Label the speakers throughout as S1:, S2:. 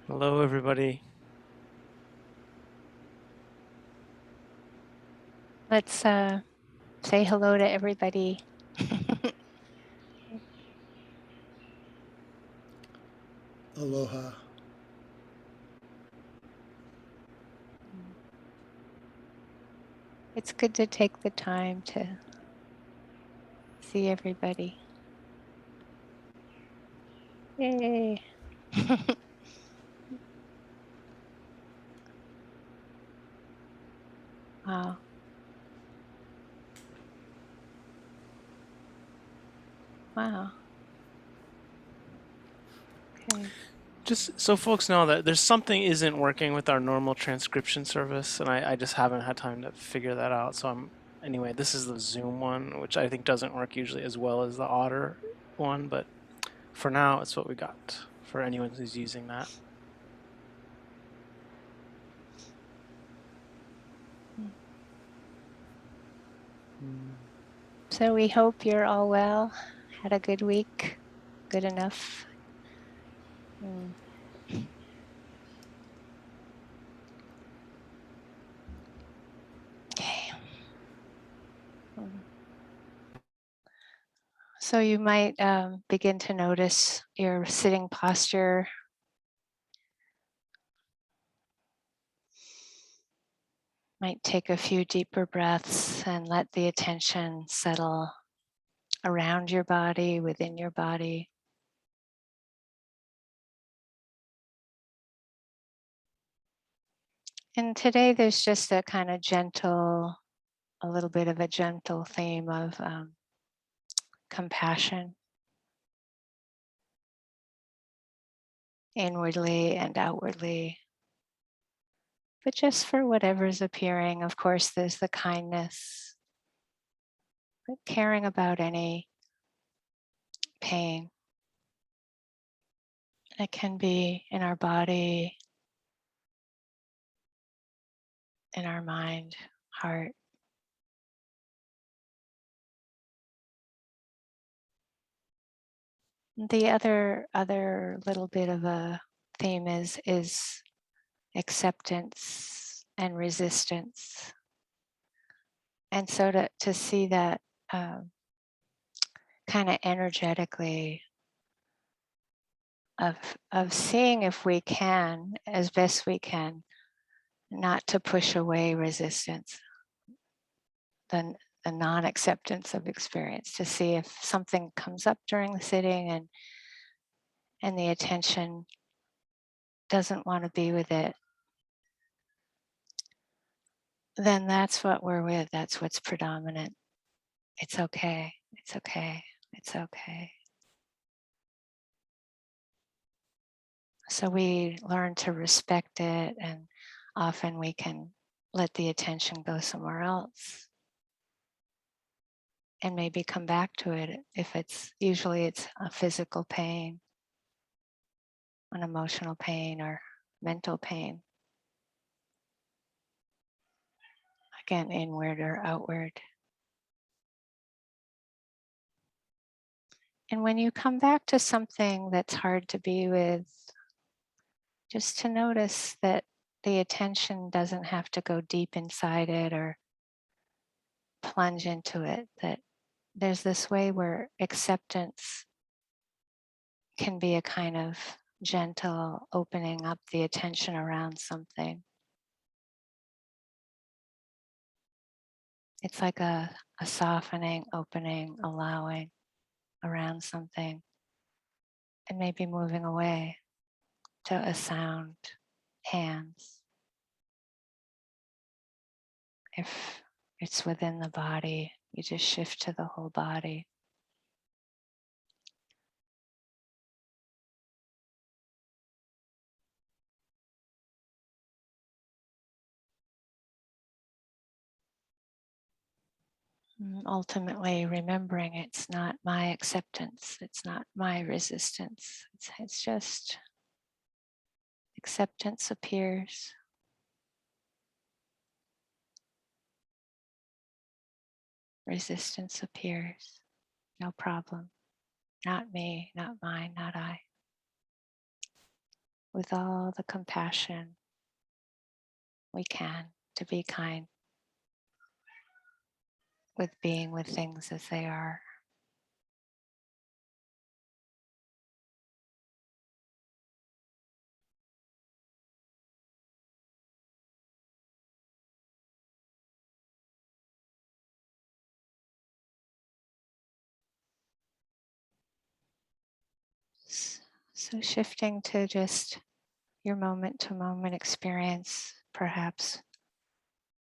S1: Hello, everybody.
S2: Let's say hello to everybody.
S3: Aloha.
S2: It's good to take the time to see everybody. Yay. Wow. Wow. Okay.
S1: Just so folks know that there's something isn't working with our normal transcription service, and I just haven't had time to figure that out. So anyway, this is the Zoom one, which I think doesn't work usually as well as the Otter one, but for now, it's what we got for anyone who's using that.
S2: So we hope you're all well, had a good week, good enough. Okay. So you might begin to notice your sitting posture. Might take a few deeper breaths and let the attention settle around your body, within your body. And today there's just a kind of gentle, a little bit of a gentle theme of compassion, inwardly and outwardly. But just for whatever's appearing, of course, there's the kindness, but caring about any pain that can be in our body, in our mind, heart. The other little bit of a theme is acceptance and resistance. And so to see that kind of energetically of seeing if we can, as best we can, not to push away resistance, the non-acceptance of experience, to see if something comes up during the sitting and the attention doesn't want to be with it, then that's what we're with. That's what's predominant. It's okay. It's okay. It's okay. So we learn to respect it, and often we can let the attention go somewhere else and maybe come back to it if usually it's a physical pain, an emotional pain, or mental pain. Again, inward or outward. And when you come back to something that's hard to be with, just to notice that the attention doesn't have to go deep inside it or plunge into it, that there's this way where acceptance can be a kind of gentle opening up the attention around something. It's like a softening, opening, allowing around something, and maybe moving away to a sound, hands. If it's within the body, you just shift to the whole body. Ultimately, remembering it's not my acceptance, it's not my resistance, it's just acceptance appears. Resistance appears, no problem. not me, not mine, not I. With all the compassion we can to be kind with being with things as they are. So shifting to just your moment to moment experience, perhaps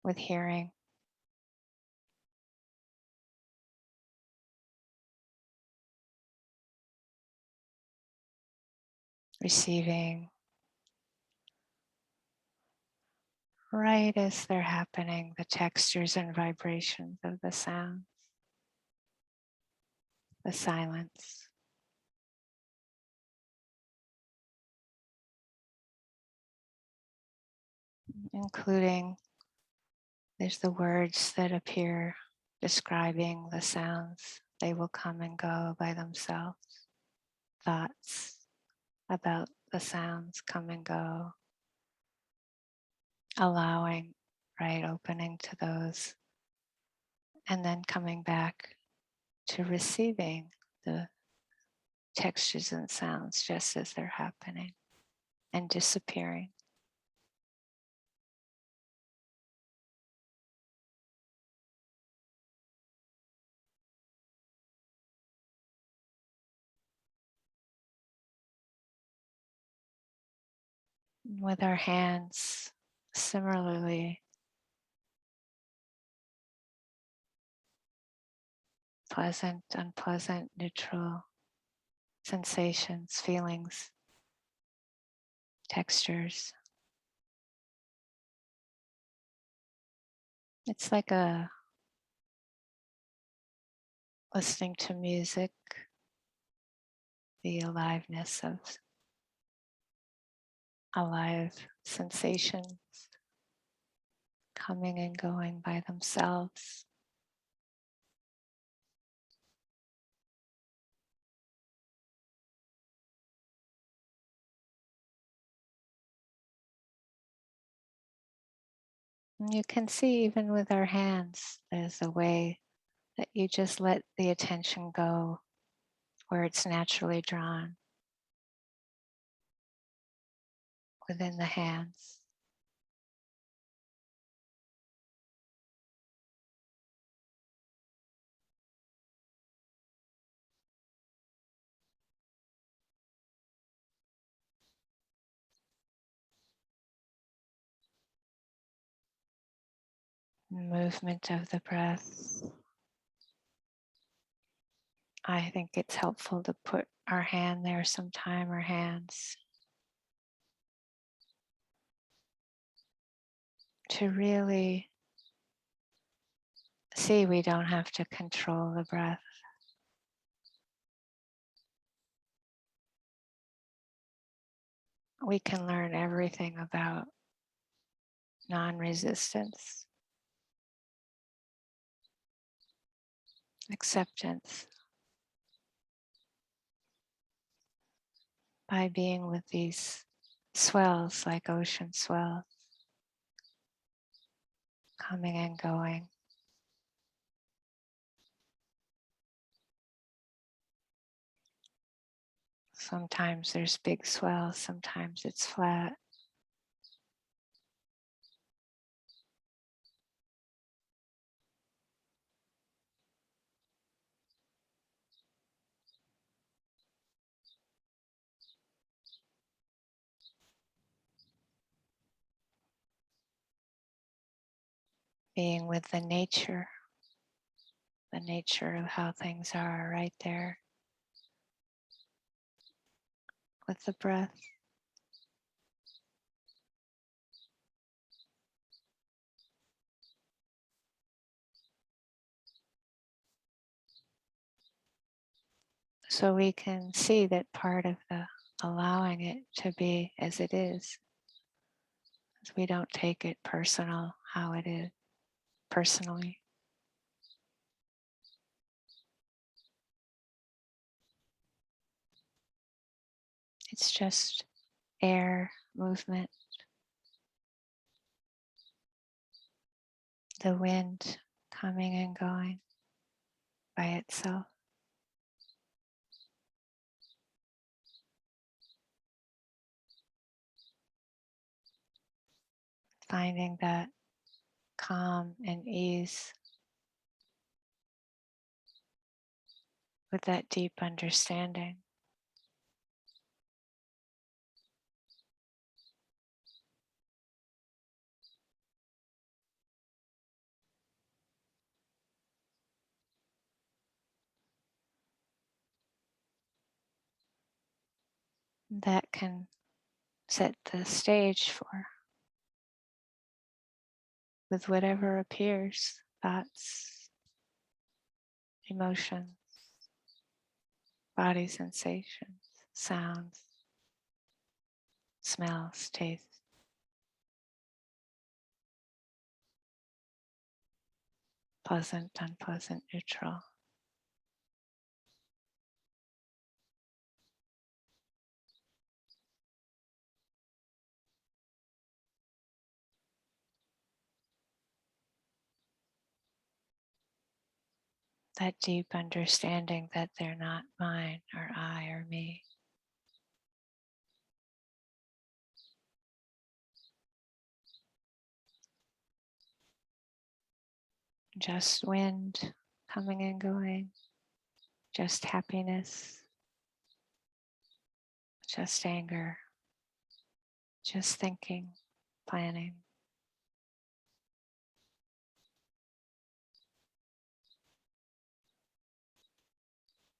S2: with hearing. Receiving right as they're happening, the textures and vibrations of the sound, the silence. Including, there's the words that appear describing the sounds. They will come and go by themselves. Thoughts about the sounds come and go. Allowing, right, opening to those. And then coming back to receiving the textures and sounds just as they're happening and disappearing. With our hands, similarly, pleasant, unpleasant, neutral sensations, feelings, textures. It's like listening to music, the aliveness of alive sensations coming and going by themselves. And you can see even with our hands, there's a way that you just let the attention go where it's naturally drawn within the hands. Movement of the breath. I think it's helpful to put our hand there sometime, our hands, to really see we don't have to control the breath. We can learn everything about non-resistance, acceptance, by being with these swells like ocean swells, coming and going. Sometimes there's big swells, sometimes it's flat. Being with the nature of how things are right there with the breath. So we can see that part of the allowing it to be as it is we don't take it personal, how it is personally. It's just air movement, the wind coming and going by itself. Finding that calm and ease with that deep understanding. That can set the stage for with whatever appears, thoughts, emotions, body sensations, sounds, smells, tastes. Pleasant, unpleasant, neutral. That deep understanding that they're not mine or I or me. Just wind coming and going, just happiness, just anger, just thinking, planning.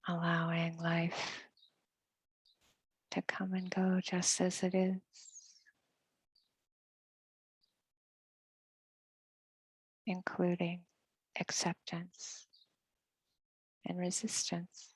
S2: Allowing life to come and go just as it is, including acceptance and resistance.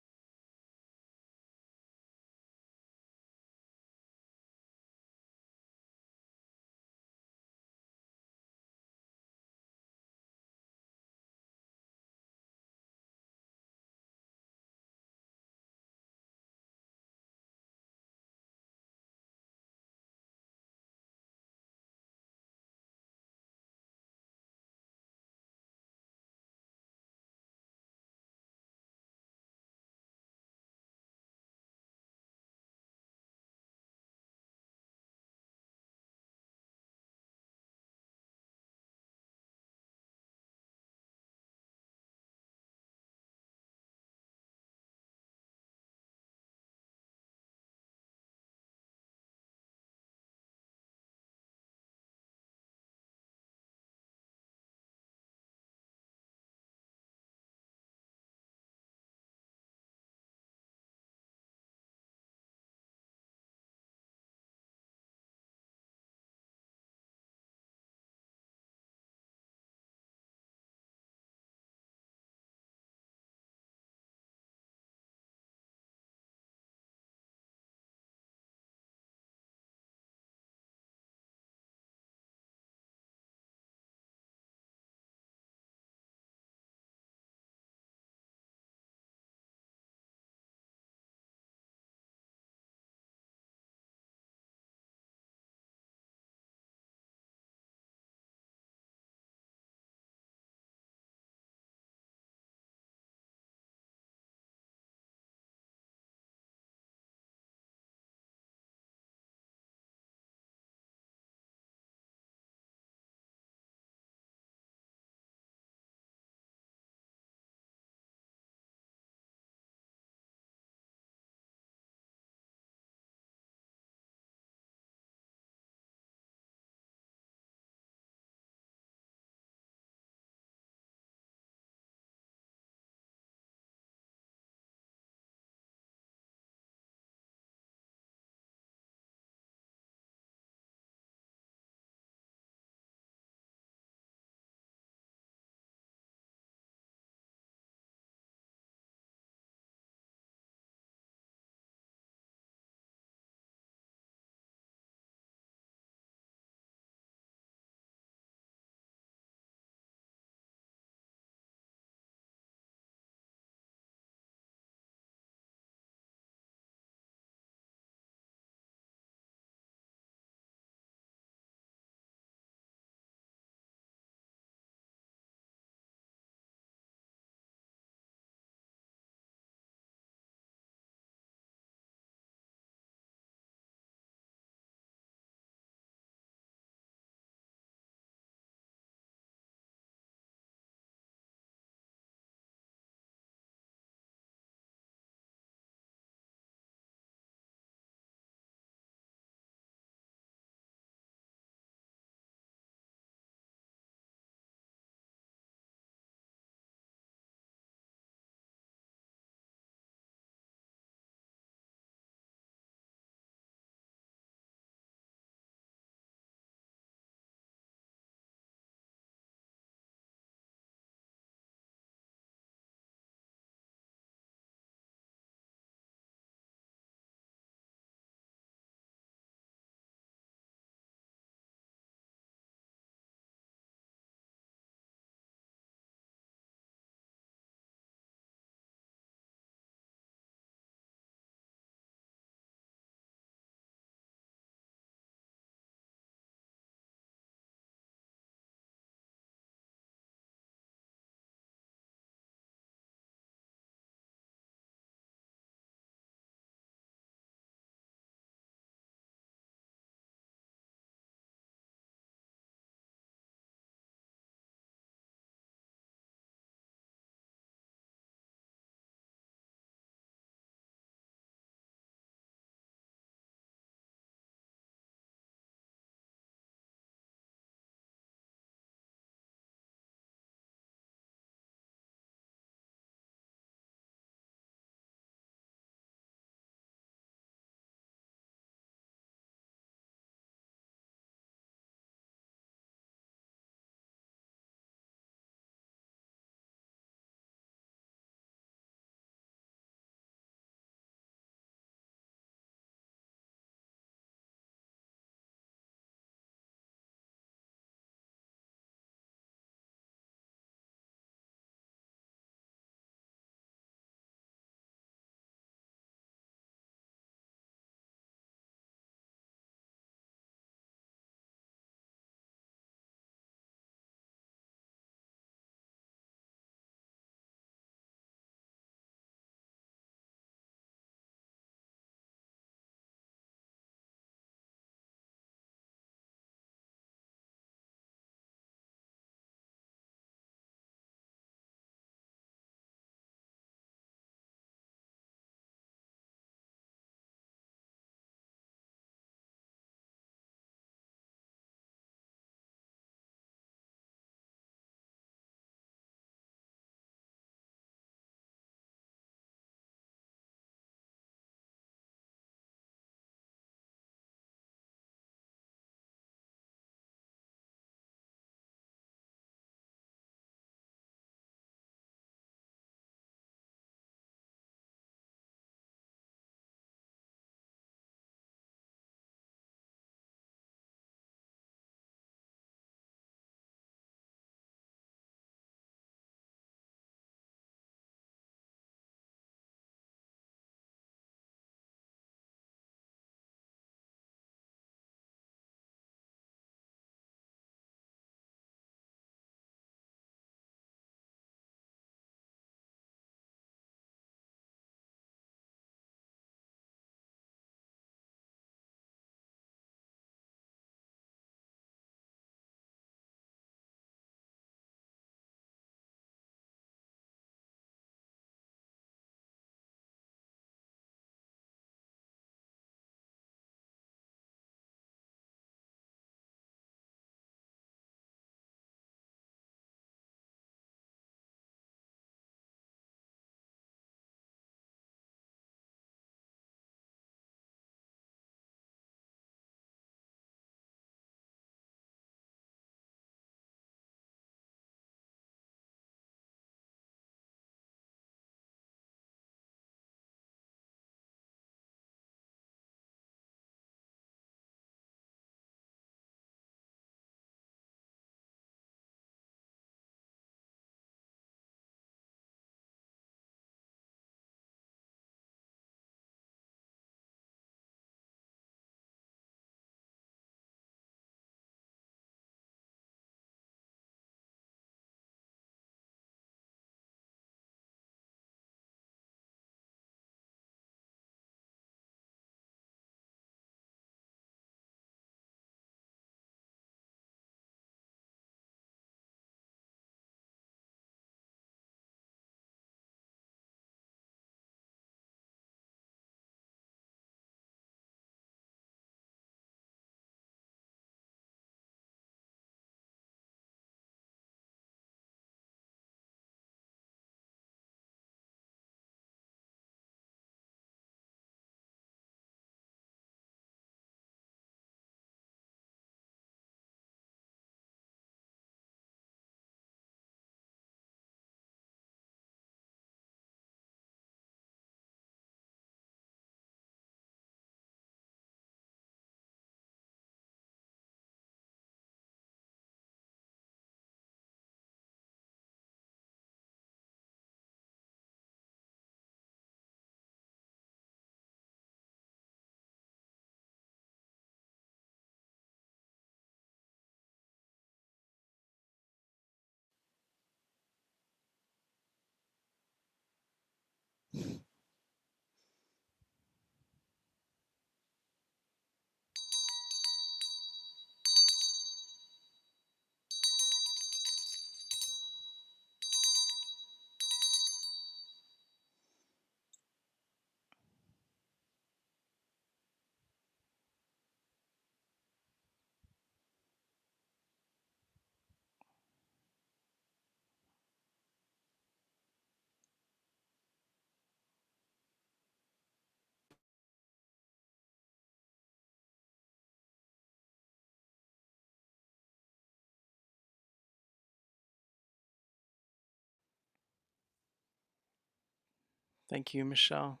S1: Thank you, Michelle.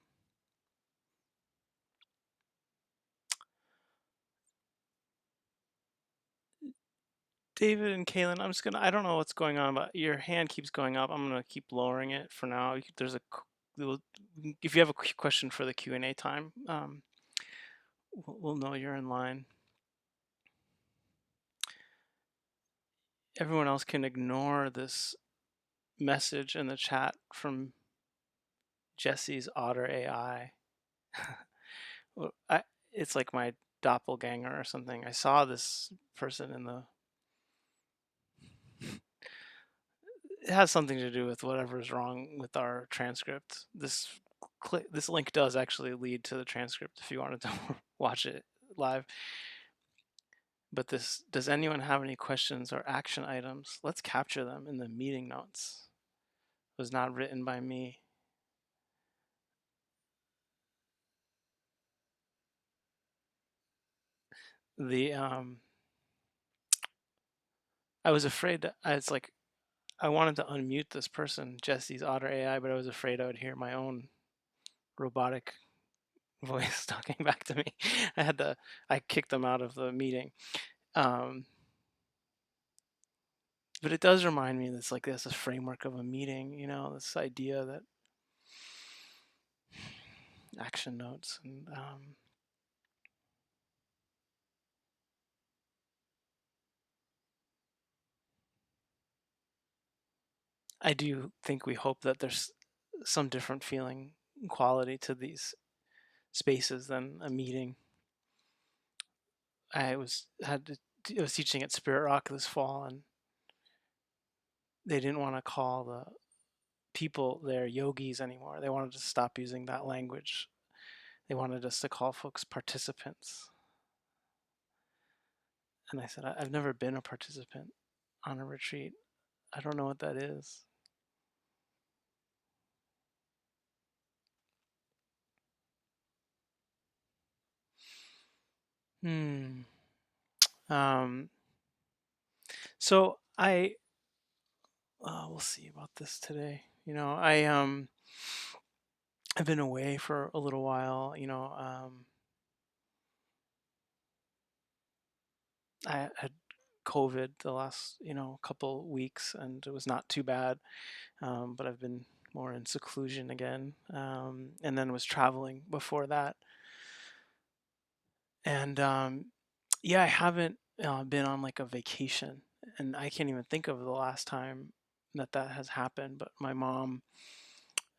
S1: David and Kaylin, I don't know what's going on, but your hand keeps going up. I'm gonna keep lowering it for now. If you have a question for the Q&A time, we'll know you're in line. Everyone else can ignore this message in the chat from Jesse's Otter AI. It's like my doppelganger or something. I saw this person in the. It has something to do with whatever's wrong with our transcript. This link does actually lead to the transcript if you wanted to watch it live. But does anyone have any questions or action items? Let's capture them in the meeting notes. It was not written by me. The I was afraid that I wanted to unmute this person, Jesse's Otter AI, but I was afraid I would hear my own robotic voice talking back to me. I kicked them out of the meeting. But it does remind me that's like this a framework of a meeting, this idea that action notes and I do think we hope that there's some different feeling quality to these spaces than a meeting. I was teaching at Spirit Rock this fall, and they didn't want to call the people there yogis anymore. They wanted to stop using that language. They wanted us to call folks participants. And I said, I've never been a participant on a retreat. I don't know what that is. Hmm. Um, so we'll see about this today. I've been away for a little while. I had COVID the last, couple weeks, and it was not too bad. But I've been more in seclusion again, and then was traveling before that. And yeah, I haven't been on like a vacation, and I can't even think of the last time that has happened. But my mom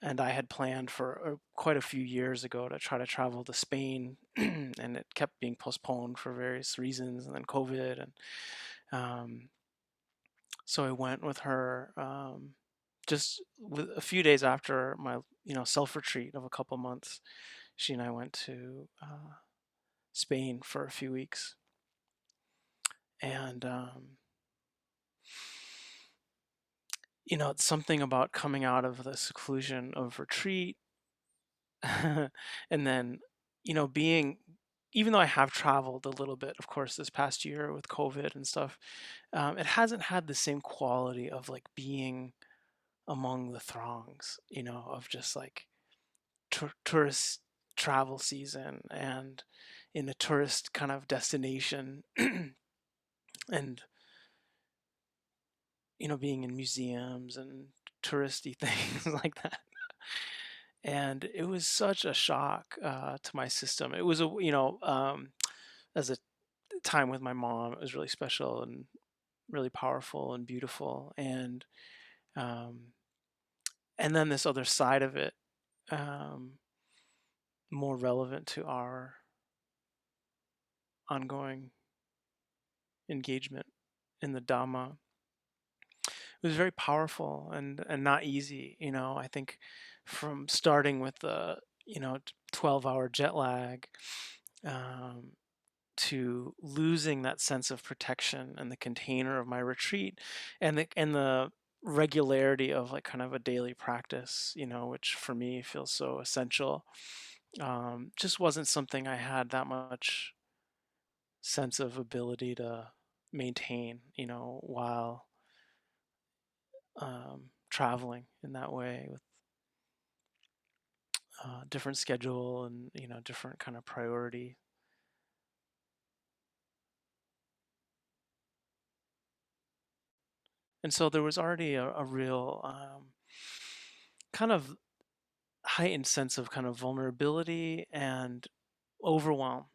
S1: and I had planned for quite a few years ago to try to travel to Spain, and it kept being postponed for various reasons, and then COVID, and um, so I went with her just with a few days after my self retreat of a couple months. She and I went to Spain for a few weeks, and it's something about coming out of the seclusion of retreat, and then being, even though I have traveled a little bit, of course, this past year with COVID and stuff, it hasn't had the same quality of like being among the throngs, of just like tourist travel season and in a tourist kind of destination and being in museums and touristy things like that. And it was such a shock to my system. It was as a time with my mom, it was really special and really powerful and beautiful. Um, and then this other side of it, um, more relevant to our ongoing engagement in the Dhamma. It was very powerful and not easy. I think from starting with the 12-hour jet lag, um, to losing that sense of protection and the container of my retreat, and the regularity of like kind of a daily practice, which for me feels so essential. Just wasn't something I had that much sense of ability to maintain, while traveling in that way. different schedule and different kind of priority. And so there was already a real kind of heightened sense of kind of vulnerability and overwhelm.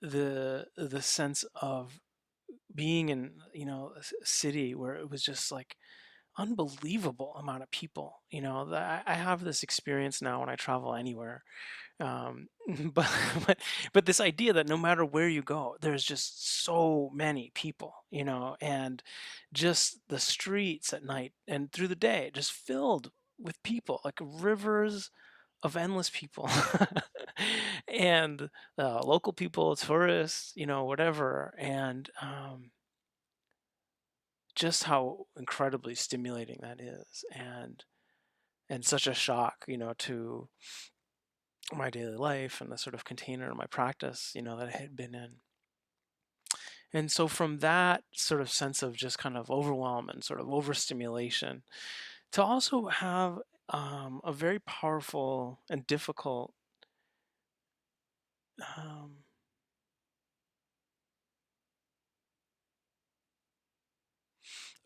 S1: The sense of being in a city where it was just like unbelievable amount of people. I have this experience now when I travel anywhere. um, but, but but this idea that no matter where you go, there's just so many people, and just the streets at night and through the day just filled with people, like rivers of endless people. And local people, tourists, whatever. And just how incredibly stimulating that is, and such a shock, to my daily life and the sort of container of my practice, that I had been in. And so from that sort of sense of just kind of overwhelm and sort of overstimulation, to also have a very powerful and difficult um,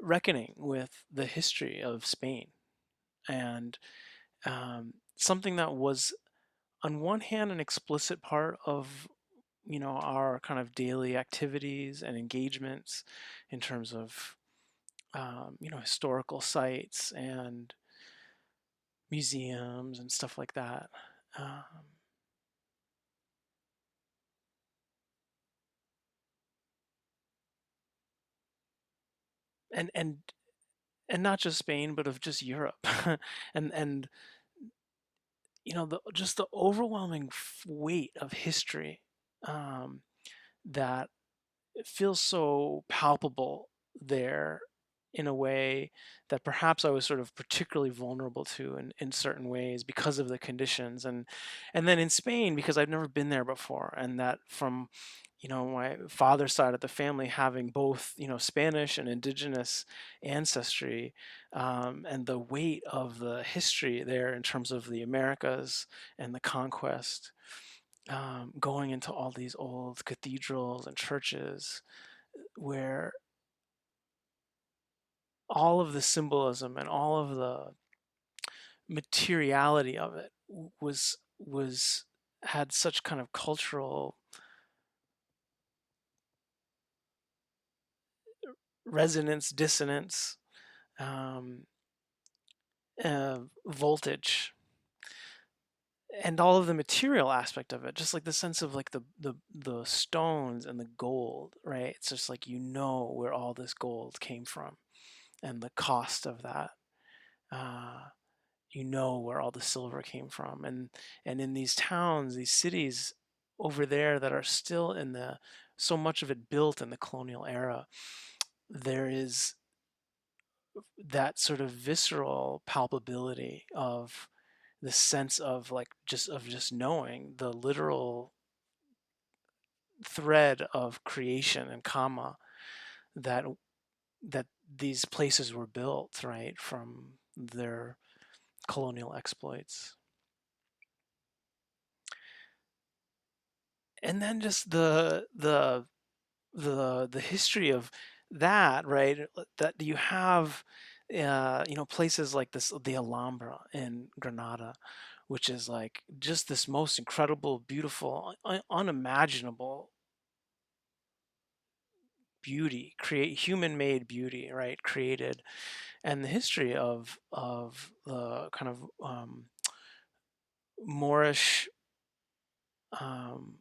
S1: reckoning with the history of Spain, and something that was on one hand an explicit part of our kind of daily activities and engagements in terms of historical sites and museums and stuff like that. um, and and and not just Spain, but of just Europe. And just the overwhelming weight of history, um, that it feels so palpable there in a way that perhaps I was sort of particularly vulnerable to in certain ways because of the conditions. And then in Spain, because I've never been there before, and that from my father's side of the family having both Spanish and indigenous ancestry, and the weight of the history there in terms of the Americas and the conquest, going into all these old cathedrals and churches where all of the symbolism and all of the materiality of it was had such kind of cultural resonance, dissonance, um, voltage, and all of the material aspect of it, just like the sense of like the stones and the gold, right? It's just like where all this gold came from and the cost of that. Uh, where all the silver came from, and in these towns, these cities over there that are still in the so much of it built in the colonial era, there is that sort of visceral palpability of the sense of like just knowing the literal thread of creation and karma that that these places were built, right, from their colonial exploits. And then just the history of that, right? That you have, places like this, the Alhambra in Granada, which is like just this most incredible, beautiful, unimaginable beauty, create human-made beauty, right? Created, and the history of the kind of Moorish um,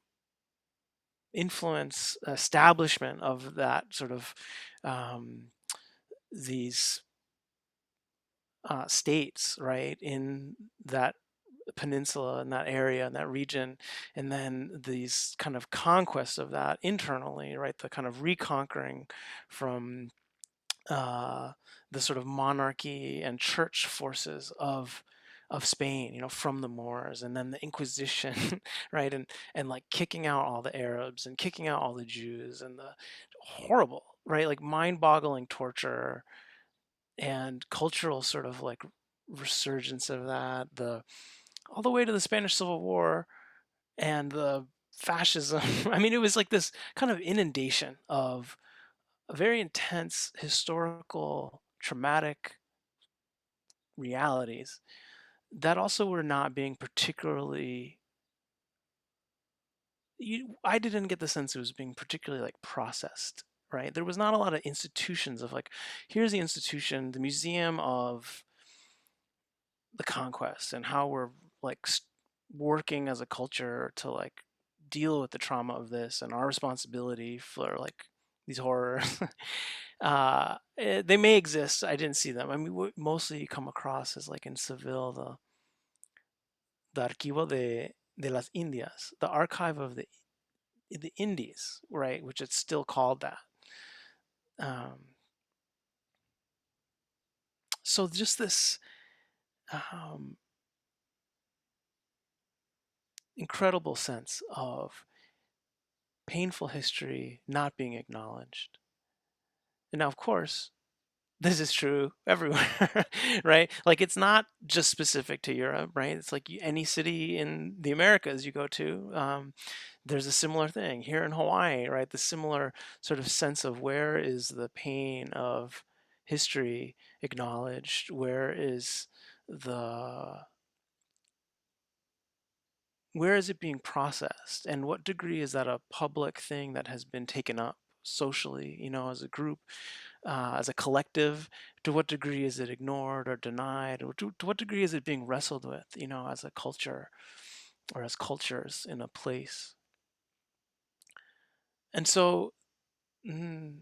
S1: influence, establishment of that sort of um, these states, right, in that peninsula, in that area, in that region, and then these kind of conquests of that internally, right, the kind of reconquering from uh, the sort of monarchy and church forces of Spain, from the Moors, and then the Inquisition, right, and like kicking out all the Arabs and kicking out all the Jews, and the horrible, right, like mind-boggling torture and cultural sort of like resurgence of that, the all the way to the Spanish Civil War and the fascism. I mean, it was like this kind of inundation of very intense historical traumatic realities that also were not being particularly I didn't get the sense it was being particularly like processed, right? There was not a lot of institutions of like, here's the institution, the museum of the conquest and how we're like working as a culture to like deal with the trauma of this and our responsibility for like these horrors. They may exist. I didn't see them. I mean, what mostly you come across is like in Seville, the Archivo de las Indias, the archive of the Indies, right? Which it's still called that. So just this um, incredible sense of painful history not being acknowledged. And now, of course, this is true everywhere, right? Like it's not just specific to Europe, right? It's like any city in the Americas you go to, there's a similar thing here in Hawaii, right? The similar sort of sense of where is the pain of history acknowledged? The where is it being processed, and what degree is that a public thing that has been taken up socially, as a group, as a collective? To what degree is it ignored or denied, or to what degree is it being wrestled with, as a culture or as cultures in a place? And so, mm,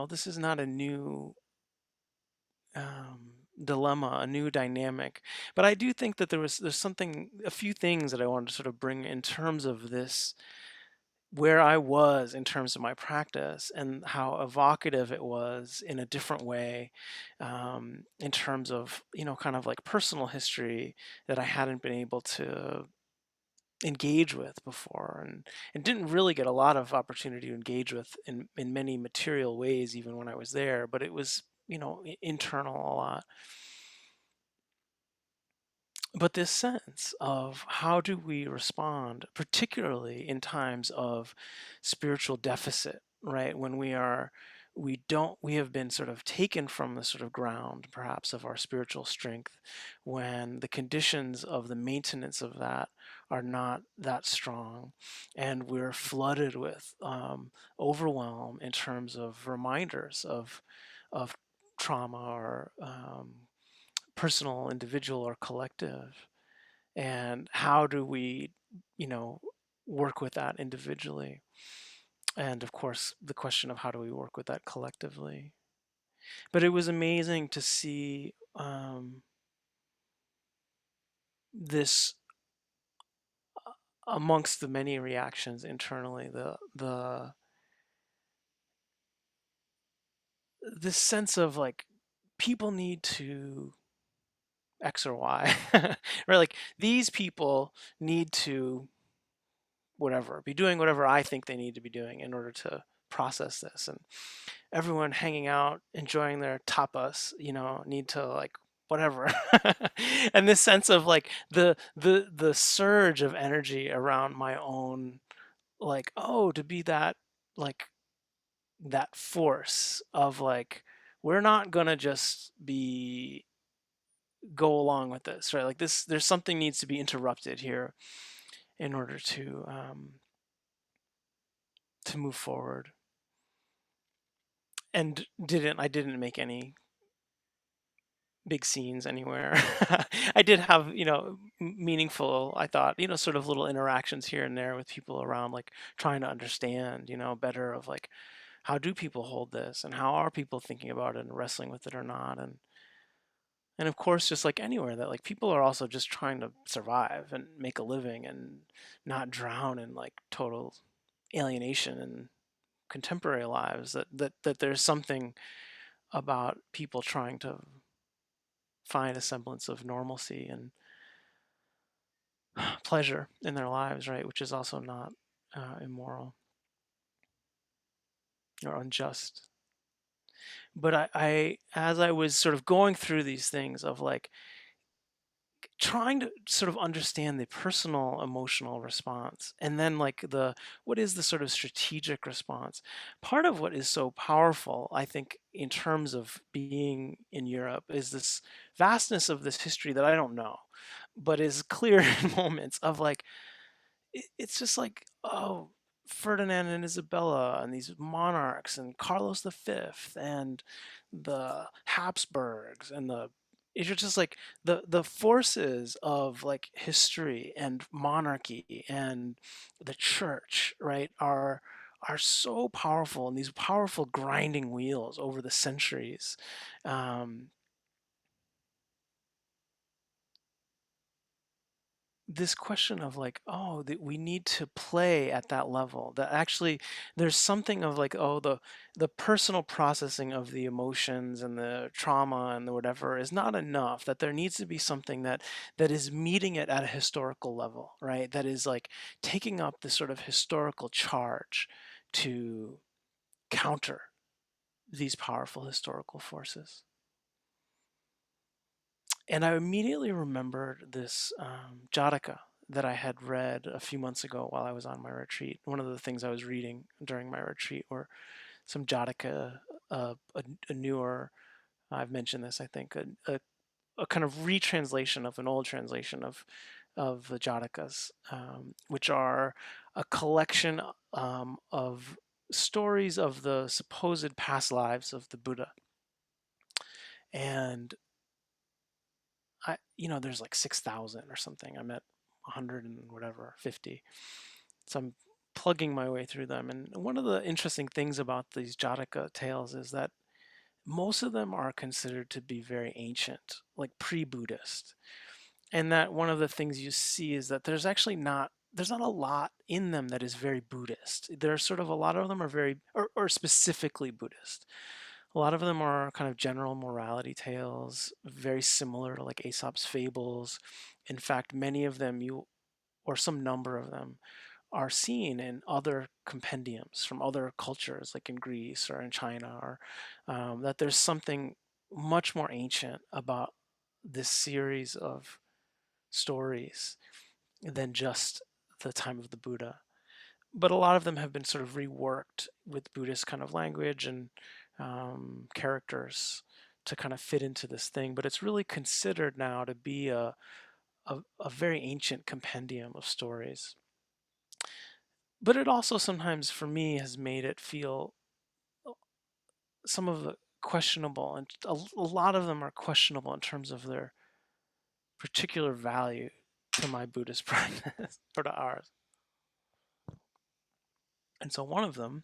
S1: this is not a new dilemma, a new dynamic, but I do think that a few things that I wanted to sort of bring in terms of this, where I was in terms of my practice and how evocative it was in a different way, in terms of, kind of like personal history that I hadn't been able to engage with before, and didn't really get a lot of opportunity to engage with in many material ways, even when I was there, but it was, internal a lot. But this sense of how do we respond, particularly in times of spiritual deficit, right? When we have been sort of taken from the sort of ground, perhaps, of our spiritual strength, when the conditions of the maintenance of that are not that strong, and we're flooded with overwhelm in terms of reminders of trauma or personal, individual, or collective, and how do we, you know, work with that individually, and of course the question of how do we work with that collectively. But it was amazing to see this amongst the many reactions internally, the this sense of like people need to X or Y, right? Like these people need to whatever, be doing whatever I think they need to be doing in order to process this. And everyone hanging out, enjoying their tapas, need to like whatever. And this sense of like the surge of energy around my own, like, oh, to be that, like, that force of like, we're not gonna just be go along with this, right? Like this, there's something needs to be interrupted here in order to move forward. And I didn't make any big scenes anywhere. I did have, meaningful, I thought, sort of little interactions here and there with people around, like trying to understand, better of like, how do people hold this and how are people thinking about it and wrestling with it or not? And of course, just like anywhere that like people are also just trying to survive and make a living and not drown in like total alienation in contemporary lives, that there's something about people trying to find a semblance of normalcy and pleasure in their lives, right? Which is also not immoral or unjust. But as I was sort of going through these things of like trying to sort of understand the personal emotional response, and then like the what is the sort of strategic response. Part of what is so powerful, I think, in terms of being in Europe is this vastness of this history that I don't know, but is clear in moments of like it's just like, oh, Ferdinand and Isabella and these monarchs and Carlos V and the Habsburgs and the it's just like the forces of like history and monarchy and the church, right, are so powerful, and these powerful grinding wheels over the centuries. Um, this question of like, oh, that we need to play at that level, that actually there's something of like, oh, the personal processing of the emotions and the trauma and the whatever is not enough, that there needs to be something that is meeting it at a historical level, right, that is like taking up this sort of historical charge to counter these powerful historical forces. And I immediately remembered this Jataka that I had read a few months ago while I was on my retreat. One of the things I was reading during my retreat were some Jataka, a newer, I've mentioned this, I think, a kind of retranslation of an old translation of the Jatakas, which are a collection of stories of the supposed past lives of the Buddha. And there's like 6,000 or something. I'm at 100 and whatever, 50. So I'm plugging my way through them. And one of the interesting things about these Jataka tales is that most of them are considered to be very ancient, like pre-Buddhist. And that one of the things you see is that there's not a lot in them that is very Buddhist. There's sort of a lot of them are very or specifically Buddhist. A lot of them are kind of general morality tales, very similar to like Aesop's fables. In fact, many of them or some number of them are seen in other compendiums from other cultures, like in Greece or in China, or that there's something much more ancient about this series of stories than just the time of the Buddha. But a lot of them have been sort of reworked with Buddhist kind of language and characters to kind of fit into this thing. But it's really considered now to be a very ancient compendium of stories. But it also sometimes, for me, has made it feel some of the questionable, and a lot of them are questionable in terms of their particular value to my Buddhist practice or to ours. And so one of them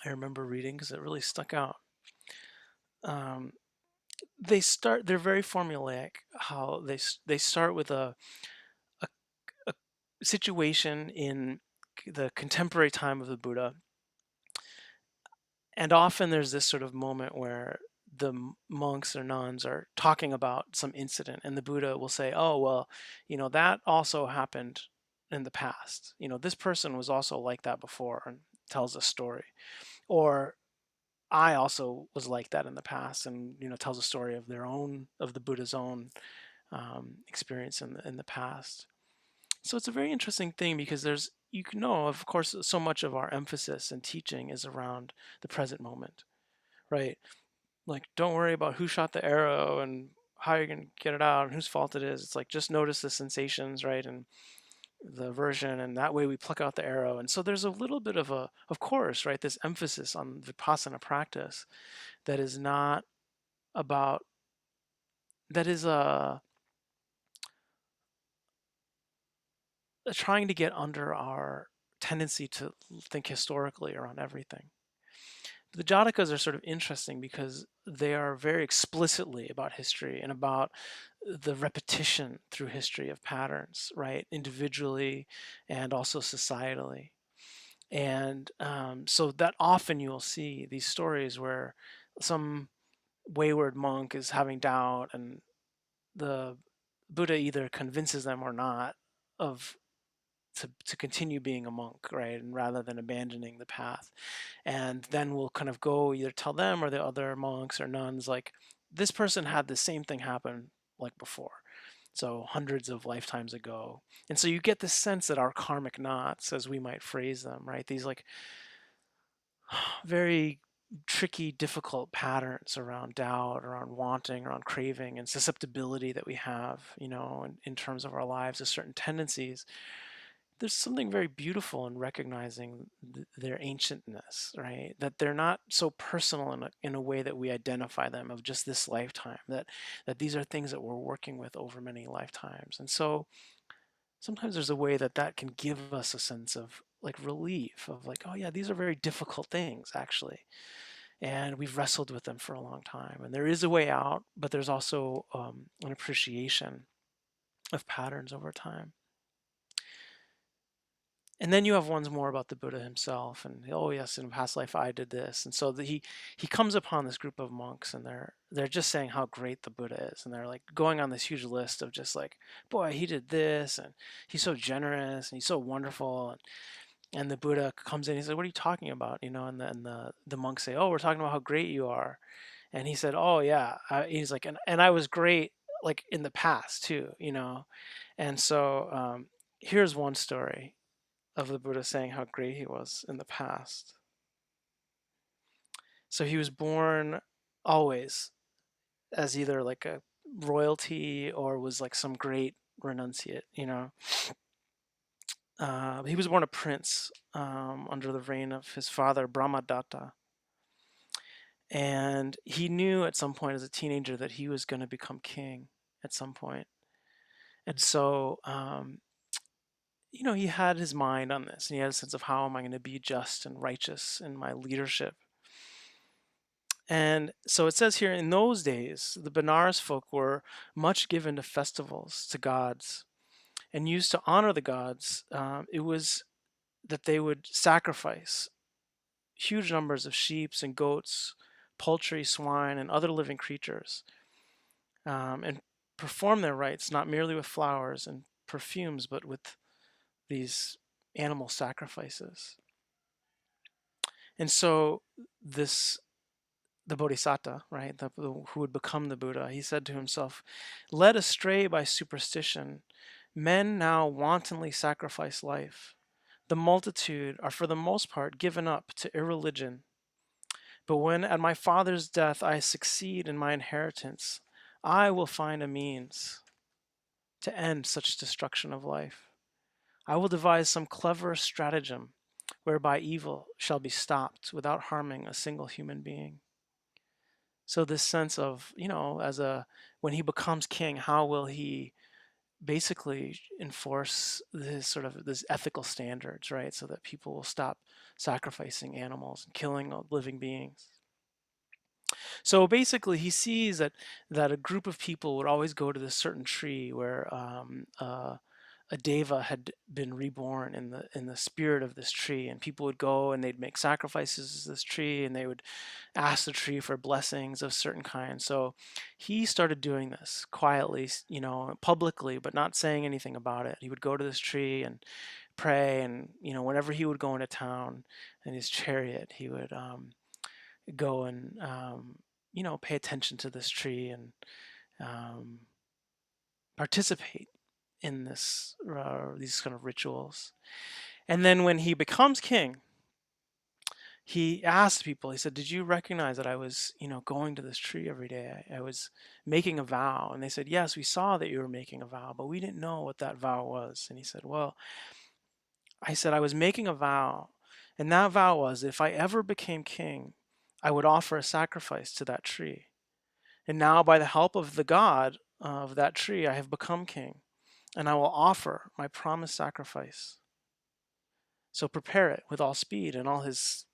S1: I remember reading because it really stuck out. Um, they're very formulaic. How they start with a a situation in the contemporary time of the Buddha, and often there's this sort of moment where the monks or nuns are talking about some incident, and the Buddha will say, "Oh, well, that also happened in the past. This person was also like that before," and tells a story. Or I also was like that in the past, and tells a story of the Buddha's own experience in the past. So it's a very interesting thing because of course, so much of our emphasis and teaching is around the present moment, right? Like, don't worry about who shot the arrow and how you're gonna get it out and whose fault it is. It's like just notice the sensations, right? And the aversion, and that way we pluck out the arrow. And so there's a little bit of course, right, this emphasis on Vipassana practice that is not about that is trying to get under our tendency to think historically around everything. The Jatakas are sort of interesting because they are very explicitly about history and about the repetition through history of patterns, right? Individually and also societally. And so that often you'll see these stories where some wayward monk is having doubt, and the Buddha either convinces them or not of to continue being a monk, right? And rather than abandoning the path. And then we'll kind of go either tell them or the other monks or nuns, like, this person had the same thing happen like before. so hundreds of lifetimes ago. And so you get this sense that our karmic knots, as we might phrase them, right, these like very tricky, difficult patterns around doubt, around wanting, around craving, and susceptibility that we have, in terms of our lives, of certain tendencies. There's something very beautiful in recognizing their ancientness, right? That they're not so personal in a way that we identify them of just this lifetime, that these are things that we're working with over many lifetimes. And so sometimes there's a way that can give us a sense of like relief of like, oh yeah, these are very difficult things actually. And we've wrestled with them for a long time. And there is a way out, but there's also an appreciation of patterns over time. And then you have ones more about the Buddha himself, and oh yes, in past life I did this, and so he comes upon this group of monks, and they're just saying how great the Buddha is, and they're like going on this huge list of just like, boy, he did this, and he's so generous, and he's so wonderful, and the Buddha comes in, he's like, what are you talking about, and the monks say, oh, we're talking about how great you are, and he said, oh yeah, he's like, and I was great like in the past too, and so here's one story of the Buddha saying how great he was in the past. So he was born always as either like a royalty or was like some great renunciate, he was born a prince under the reign of his father, Brahmadatta. And he knew at some point as a teenager that he was going to become king at some point. And so, he had his mind on this, and he had a sense of how am I going to be just and righteous in my leadership. And so it says here, in those days, the Benares folk were much given to festivals, to gods, and used to honor the gods. It was that they would sacrifice huge numbers of sheep and goats, poultry, swine, and other living creatures, and perform their rites not merely with flowers and perfumes, but with these animal sacrifices. And so the Bodhisatta, right, who would become the Buddha, he said to himself, led astray by superstition, men now wantonly sacrifice life. The multitude are for the most part given up to irreligion. But when at my father's death I succeed in my inheritance, I will find a means to end such destruction of life. I will devise some clever stratagem whereby evil shall be stopped without harming a single human being. So this sense of, when he becomes king, how will he basically enforce this ethical standards, right? So that people will stop sacrificing animals and killing living beings. So basically, he sees that a group of people would always go to this certain tree where a deva had been reborn in the spirit of this tree, and people would go and they'd make sacrifices to this tree, and they would ask the tree for blessings of certain kinds. So he started doing this quietly, publicly, but not saying anything about it. He would go to this tree and pray, and whenever he would go into town in his chariot, he would go and pay attention to this tree and um, participate in these kind of rituals. And then when he becomes king, he asked people, he said, did you recognize that I was, going to this tree every day? I was making a vow. And they said, yes, we saw that you were making a vow, but we didn't know what that vow was. And he said, well, I was making a vow. And that vow was, if I ever became king, I would offer a sacrifice to that tree. And now by the help of the God of that tree, I have become king, and I will offer my promised sacrifice. So prepare it with all speed. And all his,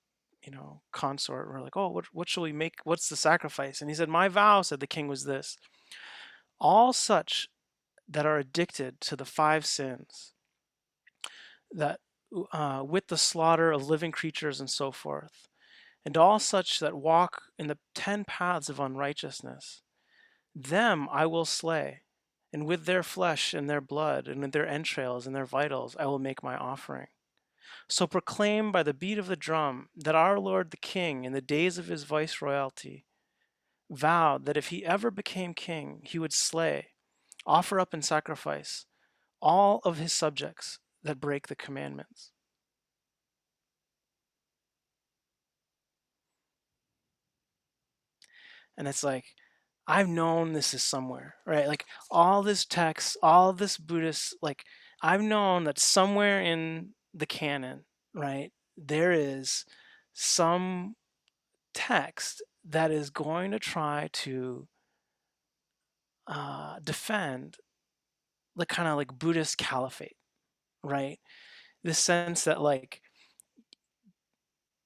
S1: consort were like, oh, what shall we make? What's the sacrifice? And he said, my vow, said the king, was this: all such that are addicted to the 5 sins, that with the slaughter of living creatures and so forth, and all such that walk in the 10 paths of unrighteousness, them I will slay, and with their flesh and their blood and with their entrails and their vitals I will make my offering. So proclaim by the beat of the drum that our Lord the King, in the days of his viceroyalty, vowed that if he ever became king, he would slay offer up in sacrifice all of his subjects that break the commandments. And it's like, I've known this is somewhere, right? Like all this text, all this Buddhist, like I've known that somewhere in the canon, right, there is some text that is going to try to defend the kind of like Buddhist caliphate, right? This sense that like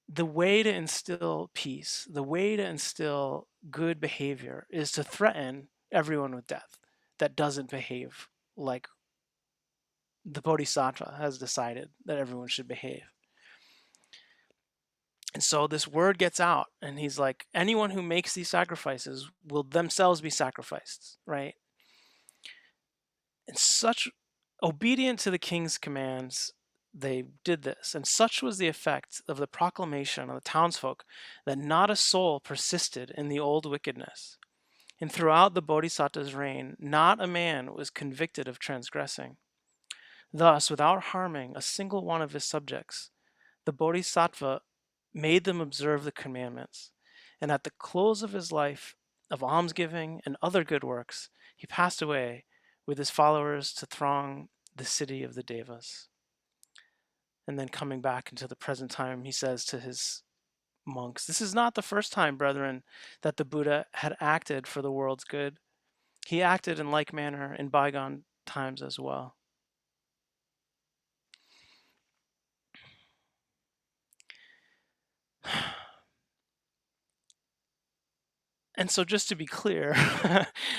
S1: the way to instill peace, the way to instill good behavior is to threaten everyone with death that doesn't behave like the Bodhisattva has decided that everyone should behave. And so this word gets out, and he's like, anyone who makes these sacrifices will themselves be sacrificed, right? And such obedient to the king's commands, they did this. And such was the effect of the proclamation of the townsfolk that not a soul persisted in the old wickedness. And throughout the Bodhisattva's reign, not a man was convicted of transgressing. Thus, without harming a single one of his subjects, the Bodhisattva made them observe the commandments. And at the close of his life of almsgiving and other good works, he passed away with his followers to throng the city of the Devas. And then coming back into the present time, he says to his monks, "This is not the first time, brethren, that the Buddha had acted for the world's good. He acted in like manner in bygone times as well." And so just to be clear,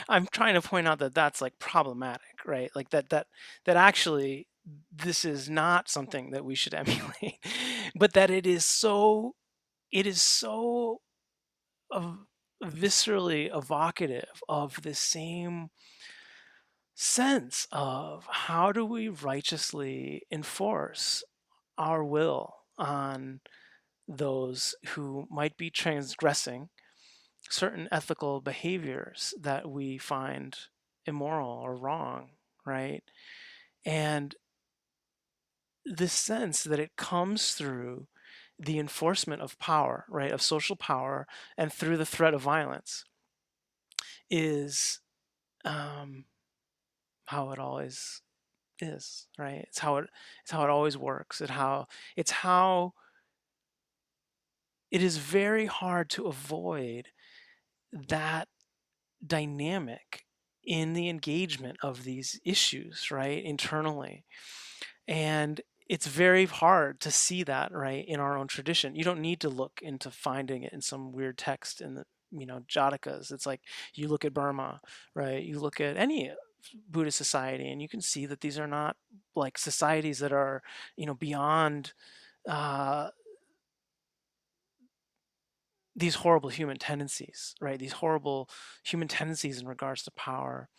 S1: I'm trying to point out that that's like problematic, right? Like that actually this is not something that we should emulate, but that it is so of viscerally evocative of the same sense of how do we righteously enforce our will on those who might be transgressing certain ethical behaviors that we find immoral or wrong, right? And this sense that it comes through the enforcement of power, right, of social power, and through the threat of violence is how it always is, right? It's how it always works. It's how it is very hard to avoid that dynamic in the engagement of these issues, right, internally. And it's very hard to see that, right, in our own tradition. You don't need to look into finding it in some weird text in the, Jatakas. It's like you look at Burma, right? You look at any Buddhist society, and you can see that these are not like societies that are, beyond uh, these horrible human tendencies, right? These horrible human tendencies in regards to power.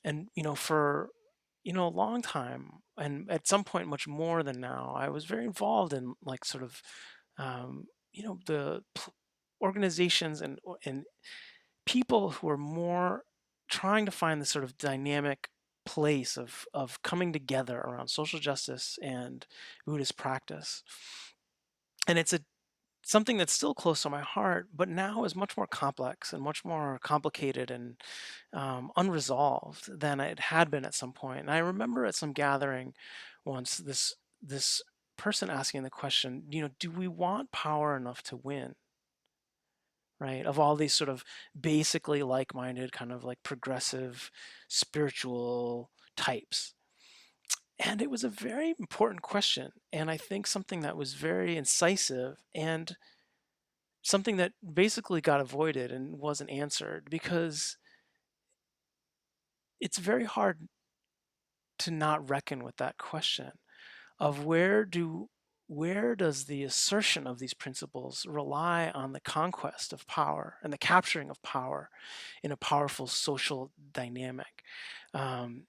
S1: And, for, a long time, and at some point much more than now, I was very involved in like sort of, the organizations and people who are more trying to find this sort of dynamic place of coming together around social justice and Buddhist practice. And it's a something that's still close to my heart, but now is much more complex and much more complicated and unresolved than it had been at some point. And I remember at some gathering once this person asking the question, do we want power enough to win? Right? Of all these sort of basically like-minded, kind of like progressive spiritual types. And it was a very important question, and I think something that was very incisive and something that basically got avoided and wasn't answered because it's very hard to not reckon with that question of where does the assertion of these principles rely on the conquest of power and the capturing of power in a powerful social dynamic. um,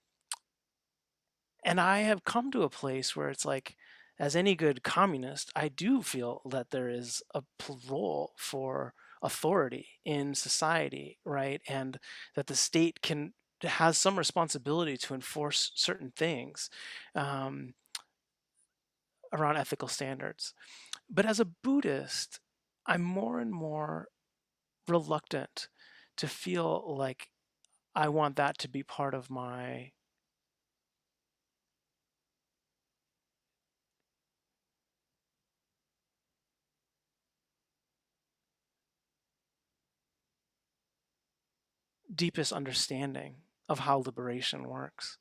S1: and I have come to a place where it's like, as any good communist, I do feel that there is a role for authority in society, right? And that the state can has some responsibility to enforce certain things um, around ethical standards. But as a Buddhist, I'm more and more reluctant to feel like I want that to be part of my deepest understanding of how liberation works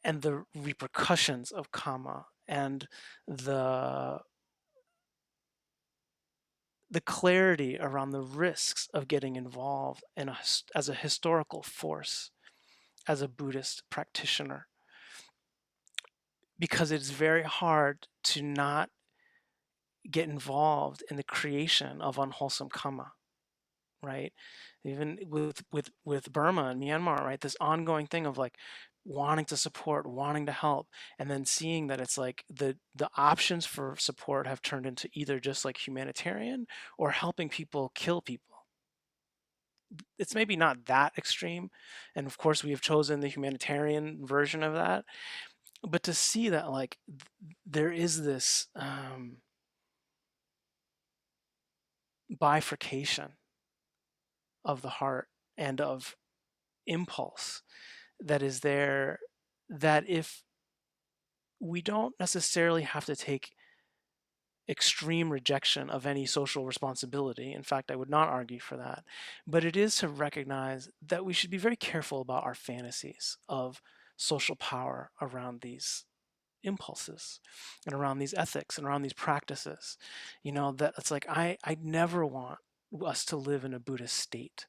S1: and the repercussions of karma and the the clarity around the risks of getting involved as a historical force as a Buddhist practitioner, because it's very hard to not get involved in the creation of unwholesome karma, right? Even with Burma and Myanmar, right? This ongoing thing of like wanting to support, wanting to help, and then seeing that it's like the options for support have turned into either just like humanitarian or helping people kill people. It's maybe not that extreme, and of course we have chosen the humanitarian version of that, but to see that like there is this bifurcation of the heart and of impulse that is there, that if we don't necessarily have to take extreme rejection of any social responsibility. In fact, I would not argue for that. But it is to recognize that we should be very careful about our fantasies of social power around these impulses and around these ethics and around these practices. That it's like I never want us to live in a Buddhist state,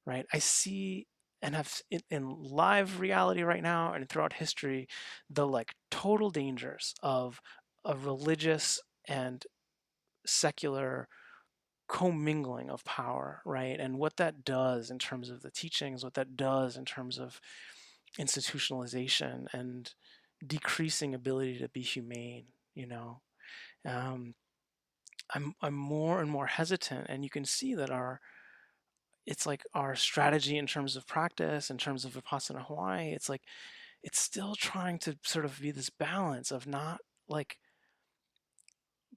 S1: right? I see and have in live reality right now and throughout history the like total dangers of a religious and secular commingling of power, right? And what that does in terms of the teachings, what that does in terms of institutionalization and decreasing ability to be humane, um, I'm more and more hesitant, and you can see that it's like our strategy in terms of practice, in terms of Vipassana Hawaii, it's like it's still trying to sort of be this balance of not like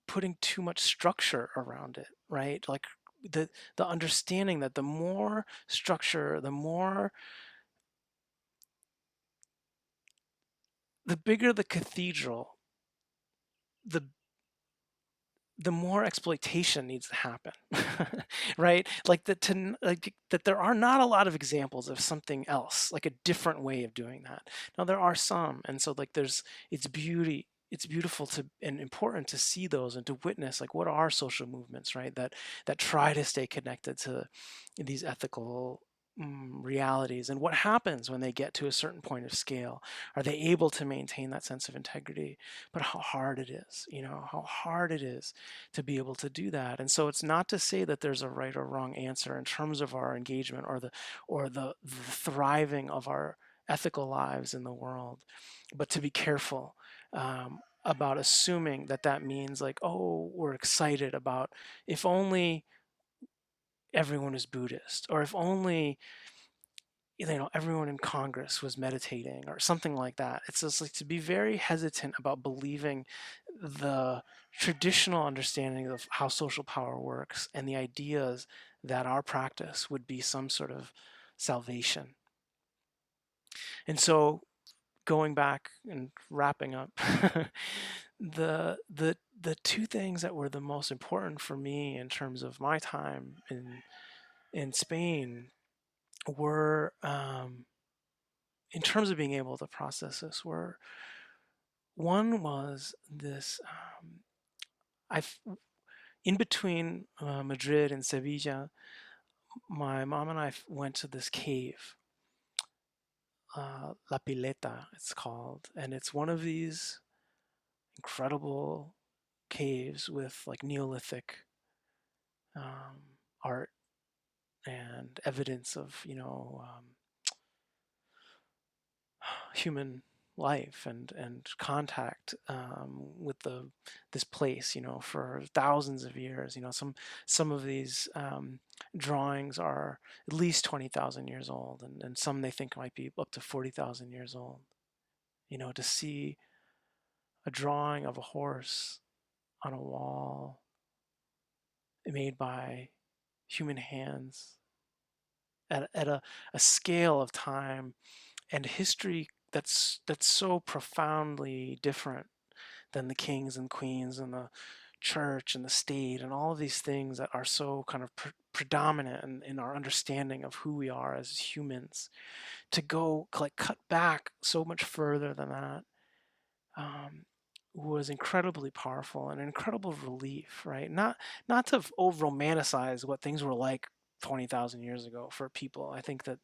S1: putting too much structure around it, right? Like the understanding that the more structure, the bigger the cathedral, the the more exploitation needs to happen, right? Like that there are not a lot of examples of something else, like a different way of doing that. Now there are some, and so like it's beautiful to and important to see those and to witness like what are social movements, right? That try to stay connected to these ethical realities, and what happens when they get to a certain point of scale. Are they able to maintain that sense of integrity? But how hard it is, how hard it is to be able to do that. And so it's not to say that there's a right or wrong answer in terms of our engagement or the thriving of our ethical lives in the world, but to be careful about assuming that that means like, oh, we're excited about if only everyone is Buddhist, or if only everyone in Congress was meditating or something like that. It's just like to be very hesitant about believing the traditional understanding of how social power works and the ideas that our practice would be some sort of salvation. And so going back and wrapping up, the two things that were the most important for me in terms of my time in Spain were in terms of being able to process this were one was this I in between Madrid and Sevilla, my mom and I went to this cave, La Pileta it's called, and it's one of these incredible caves with like Neolithic art and evidence of human life and contact with this place, for thousands of years. Some of these drawings are at least 20,000 years old, and some they think might be up to 40,000 years old. To see a drawing of a horse on a wall made by human hands at a scale of time and history that's so profoundly different than the kings and queens and the church and the state and all of these things that are so kind of predominant in our understanding of who we are as humans, to go like cut back so much further than that, was incredibly powerful and an incredible relief, right? Not to over romanticize what things were like 20,000 years ago for people. I think that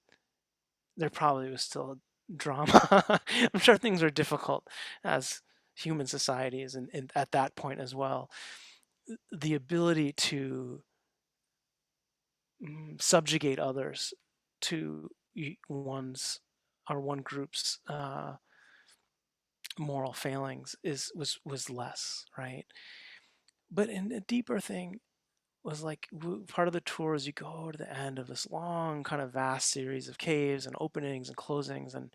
S1: there probably was still drama. I'm sure things were difficult as human societies and at that point as well. The ability to subjugate others to one group's moral failings was less, right? But in a deeper thing was like part of the tour is you go to the end of this long kind of vast series of caves and openings and closings, and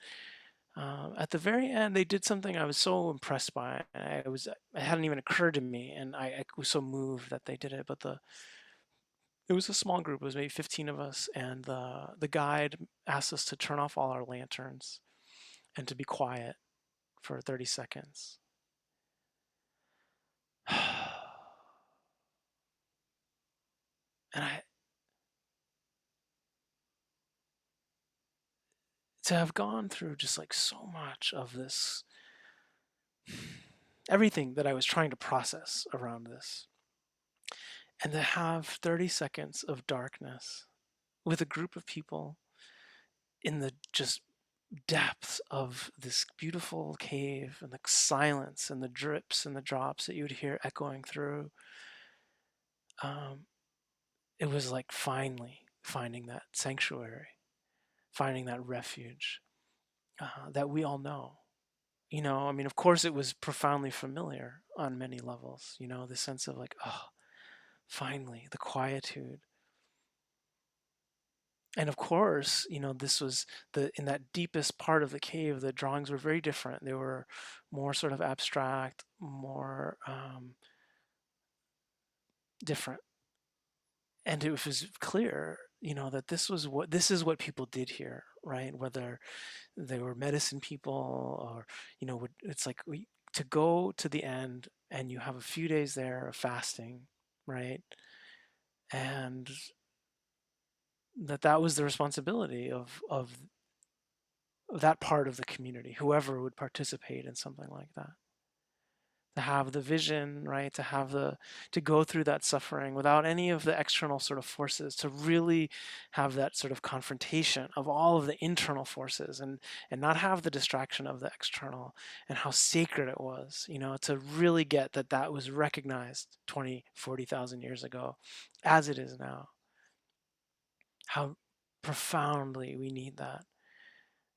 S1: at the very end they did something I was so impressed by. It hadn't even occurred to me, and I was so moved that they did it. But it was a small group. It was maybe 15 of us, and the guide asked us to turn off all our lanterns and to be quiet for 30 seconds. And to have gone through just like so much of this, everything that I was trying to process around this, and to have 30 seconds of darkness with a group of people in the just depths of this beautiful cave, and the silence and the drips and the drops that you would hear echoing through, it was like finally finding that sanctuary, finding that refuge that we all know. I mean, of course, it was profoundly familiar on many levels, the sense of like, oh, finally, the quietude. And of course, this was in that deepest part of the cave, the drawings were very different. They were more sort of abstract, more different. And it was clear, that this is what people did here, right? Whether they were medicine people or, it's like to go to the end and you have a few days there of fasting, right? And that was the responsibility of that part of the community, whoever would participate in something like that. To have the vision, right? To go through that suffering without any of the external sort of forces, to really have that sort of confrontation of all of the internal forces, and not have the distraction of the external, and how sacred it was, to really get that was recognized 20, 40,000 years ago as it is now. How profoundly we need that.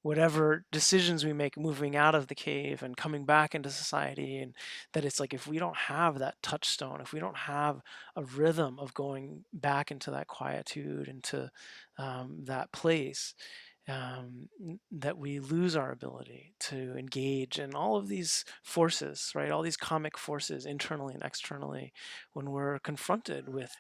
S1: Whatever decisions we make moving out of the cave and coming back into society, and that it's like if we don't have that touchstone, if we don't have a rhythm of going back into that quietude, into that place, that we lose our ability to engage in all of these forces, right? All these karmic forces internally and externally, when we're confronted with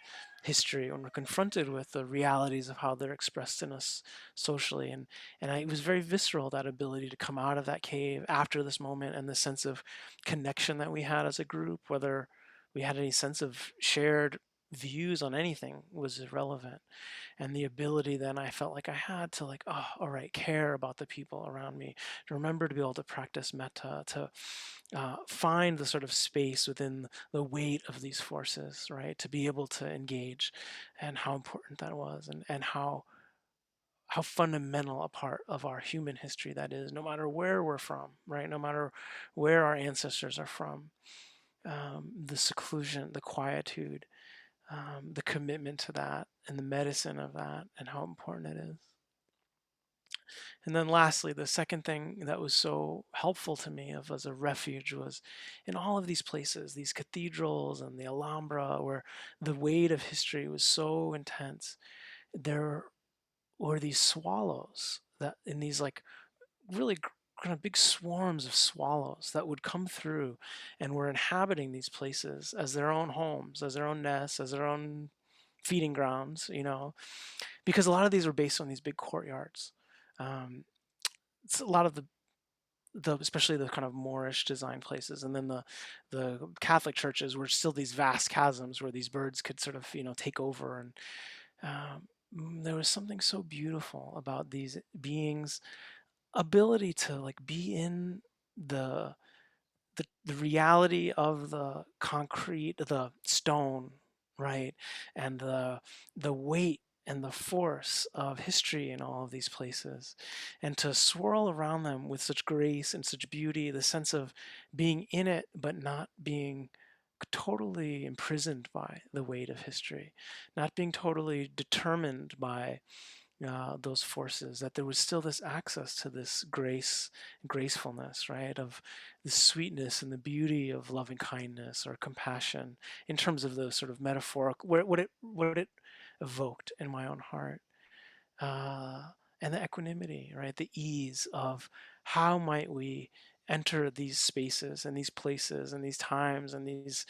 S1: history, when we're confronted with the realities of how they're expressed in us socially. And it was very visceral, that ability to come out of that cave after this moment, and the sense of connection that we had as a group, whether we had any sense of shared views on anything was irrelevant. And the ability then I felt like I had to, like, oh, all right, care about the people around me, to remember to be able to practice metta, to find the sort of space within the weight of these forces, right, to be able to engage, and how important that was, and how fundamental a part of our human history that is, no matter where we're from, right, no matter where our ancestors are from. The seclusion, the quietude, the commitment to that, and the medicine of that, and how important it is. And then lastly, the second thing that was so helpful to me of as a refuge was in all of these places, these cathedrals and the Alhambra, where the weight of history was so intense. There were these swallows that in these like really kind of big swarms of swallows that would come through and were inhabiting these places as their own homes, as their own nests, as their own feeding grounds, because a lot of these were based on these big courtyards. Um, it's a lot of the especially the kind of Moorish design places, and then the Catholic churches were still these vast chasms where these birds could sort of take over, and there was something so beautiful about these beings' ability to like be in the the reality of the concrete, the stone, right, and the weight and the force of history in all of these places, and to swirl around them with such grace and such beauty, the sense of being in it but not being totally imprisoned by the weight of history, not being totally determined by those forces, that there was still this access to this gracefulness, right, of the sweetness and the beauty of loving kindness or compassion in terms of the sort of metaphorical, what it evoked in my own heart. Uh, and the equanimity, right, the ease of how might we enter these spaces and these places and these times and these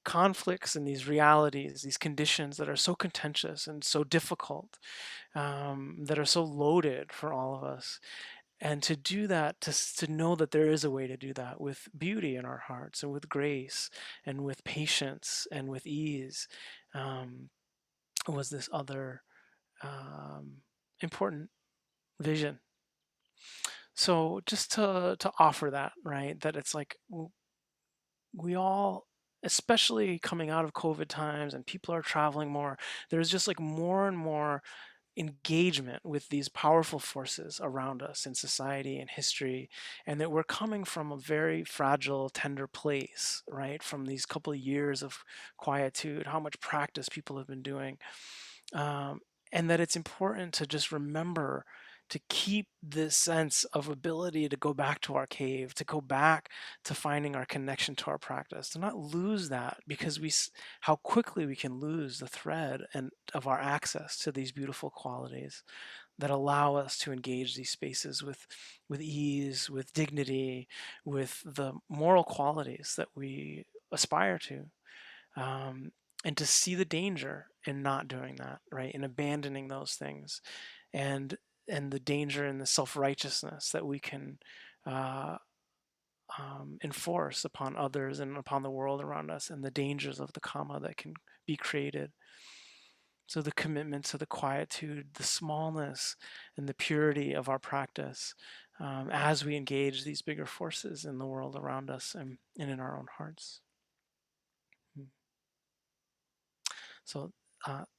S1: conflicts and these realities, these conditions that are so contentious and so difficult, that are so loaded for all of us. And to do that, to know that there is a way to do that with beauty in our hearts and with grace and with patience and with ease, um, was this other important vision. So just to offer that, right, that it's like we all, especially coming out of COVID times and people are traveling more, there's just like more and more engagement with these powerful forces around us in society and history, and that we're coming from a very fragile, tender place, right? From these couple of years of quietude, how much practice people have been doing, um, and that it's important to just remember to keep this sense of ability to go back to our cave, to go back to finding our connection to our practice, to not lose that, because how quickly we can lose the thread and of our access to these beautiful qualities that allow us to engage these spaces with ease, with dignity, with the moral qualities that we aspire to, um, and to see the danger in not doing that, right, in abandoning those things, and the danger in the self-righteousness that we can uh, enforce upon others and upon the world around us, and the dangers of the karma that can be created. So the commitment to the quietude, the smallness, and the purity of our practice, as we engage these bigger forces in the world around us, and in our own hearts. So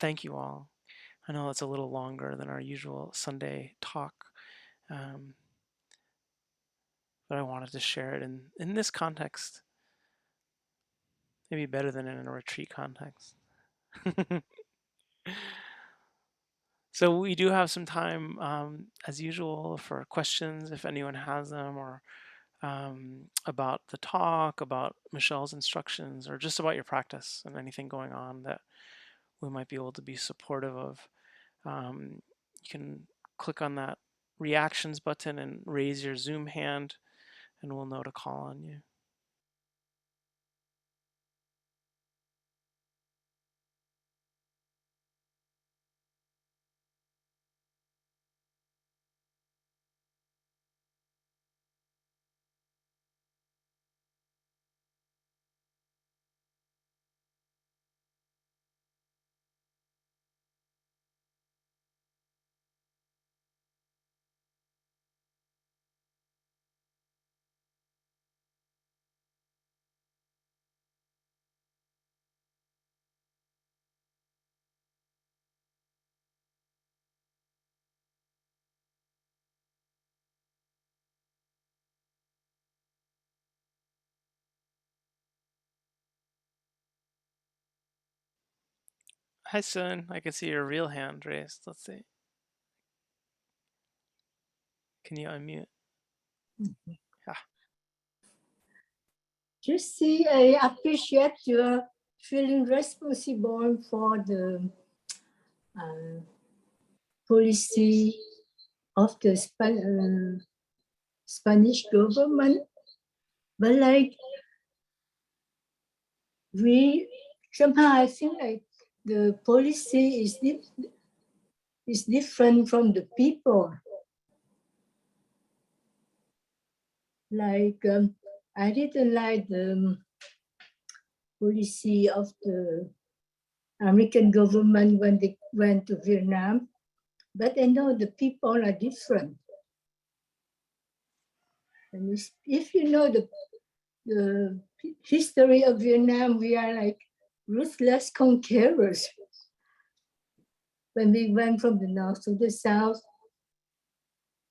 S1: thank you all. I know it's a little longer than our usual Sunday talk, um, but I wanted to share it in this context, maybe better than in a retreat context. So we do have some time, as usual, for questions if anyone has them, or about the talk, about Michelle's instructions, or just about your practice and anything going on that we might be able to be supportive of. You can click on that reactions button and raise your Zoom hand, and we'll know to call on you. Hi, Sun. I can see your real hand raised. Let's see. Can you unmute? Yeah.
S4: Just see, I appreciate your feeling responsible for the policy of the Spanish government, but like we somehow I think like the policy is different from the people. Like I didn't like the policy of the American government when they went to Vietnam, but I know the people are different. And if you know the history of Vietnam, we are like ruthless conquerors. When we went from the north to the south,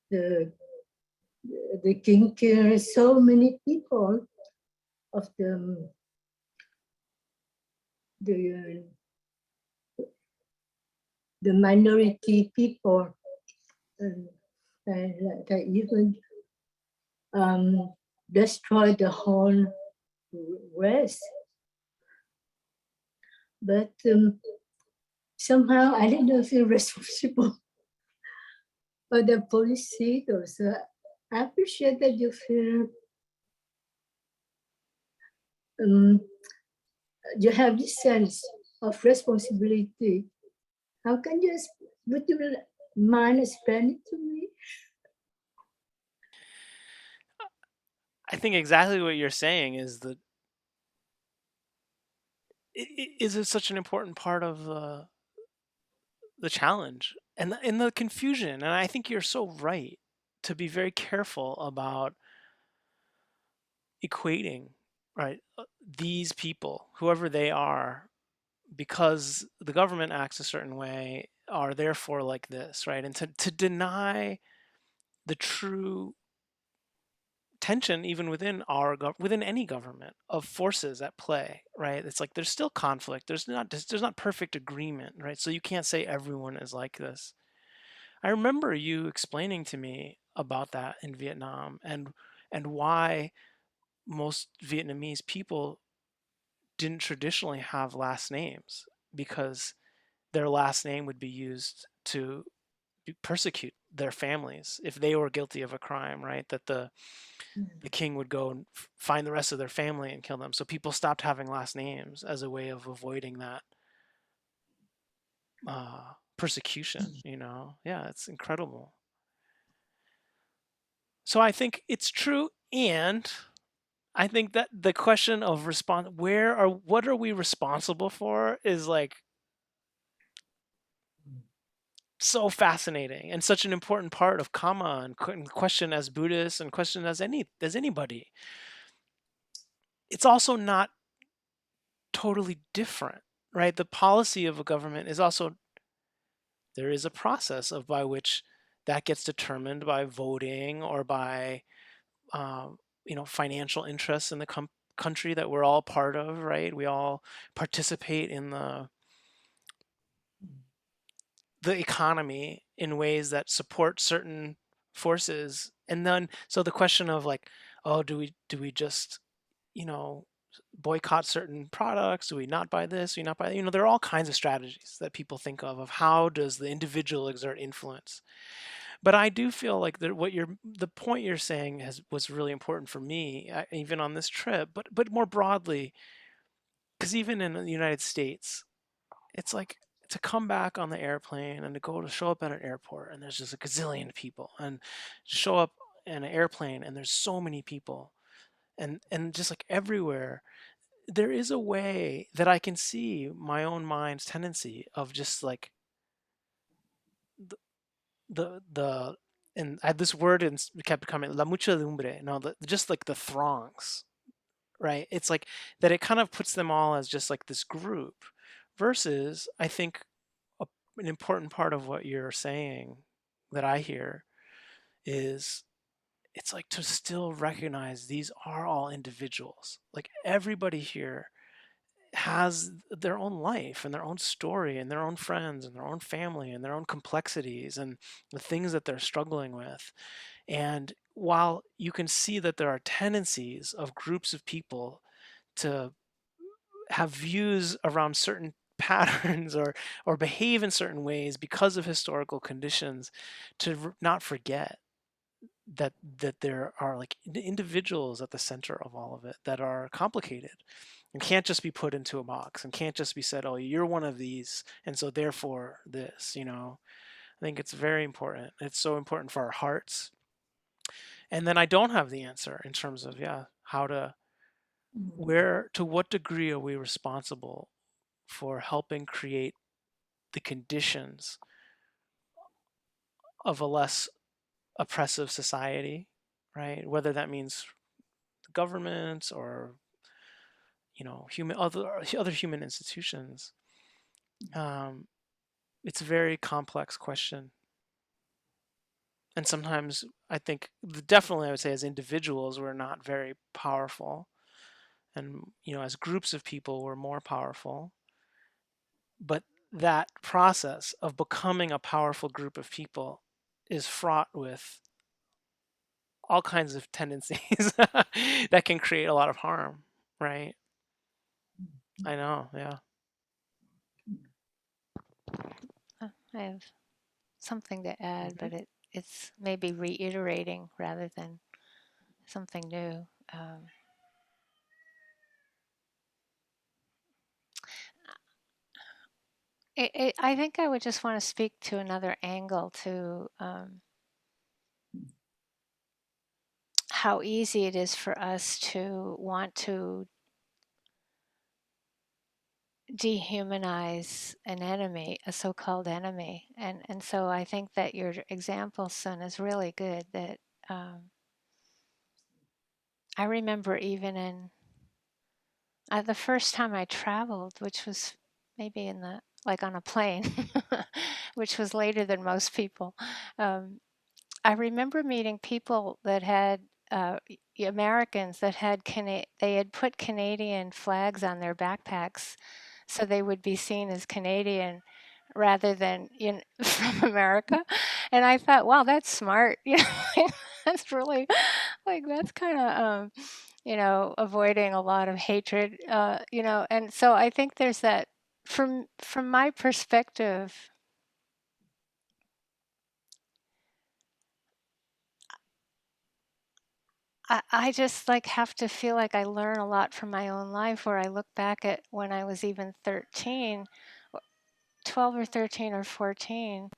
S4: the king killed so many people of the minority people, and they even destroyed the whole race. But somehow I didn't feel responsible for the policy. So I appreciate that you feel you have this sense of responsibility. How can you, would you mind explaining it to me?
S1: I think exactly what you're saying is that is it such an important part of the challenge and the confusion. And I think you're so right to be very careful about equating, right, these people, whoever they are, because the government acts a certain way, are therefore like this, right? And to deny the true tension even within within any government of forces at play, right? It's like there's still conflict. There's not perfect agreement, right? So you can't say everyone is like this. I remember you explaining to me about that in Vietnam and why most Vietnamese people didn't traditionally have last names, because their last name would be used to persecute their families if they were guilty of a crime, right? That the king would go and find the rest of their family and kill them. So people stopped having last names as a way of avoiding that persecution, you know? Yeah, it's incredible. So I think it's true, and I think that the question of what are we responsible for is like so fascinating and such an important part of karma and question as Buddhists and question as anybody. It's also not totally different, right? The policy of a government is also, there is a process by which that gets determined by voting or by financial interests in the country that we're all part of, right? We all participate in the economy in ways that support certain forces. And then so the question of like, oh, do we just boycott certain products? Do we not buy this? Do we not buy that? There are all kinds of strategies that people think of how does the individual exert influence. But I do feel like the point you're saying was really important for me, even on this trip, but more broadly, because even in the United States, it's like to come back on the airplane and to show up at an airport and there's just a gazillion people, and show up in an airplane and there's so many people, and just like everywhere, there is a way that I can see my own mind's tendency of just like the and I had this word and kept coming, la muchedumbre, just like the throngs, right? It's like that it kind of puts them all as just like this group, versus I think an important part of what you're saying that I hear is it's like to still recognize these are all individuals. Like everybody here has their own life and their own story and their own friends and their own family and their own complexities and the things that they're struggling with. And while you can see that there are tendencies of groups of people to have views around certain patterns or behave in certain ways because of historical conditions, to not forget that there are like individuals at the center of all of it that are complicated and can't just be put into a box and can't just be said, oh, you're one of these and so therefore this, you know. I think it's very important. It's so important for our hearts. And then I don't have the answer in terms of, yeah, how to, where, to what degree are we responsible for helping create the conditions of a less oppressive society, right? Whether that means governments or, you know, human other human institutions. Um, it's a very complex question, and sometimes I think definitely I would say as individuals we're not very powerful, and you know as groups of people we're more powerful. But that process of becoming a powerful group of people is fraught with all kinds of tendencies that can create a lot of harm, right? I know, yeah.
S2: I have something to add, but it's maybe reiterating rather than something new. I think I would just want to speak to another angle to how easy it is for us to want to dehumanize an enemy, a so-called enemy. And so I think that your example, Sun, is really good. That I remember even in the first time I traveled, which was maybe in the like on a plane, which was later than most people. I remember meeting people that had Americans that had they had put Canadian flags on their backpacks, so they would be seen as Canadian rather than from America. And I thought, wow, that's smart. You know, that's really like that's kind of avoiding a lot of hatred. And so I think there's that from my perspective. I just like have to feel like I learn a lot from my own life where I look back at when I was even 13, 12 or 13 or 14,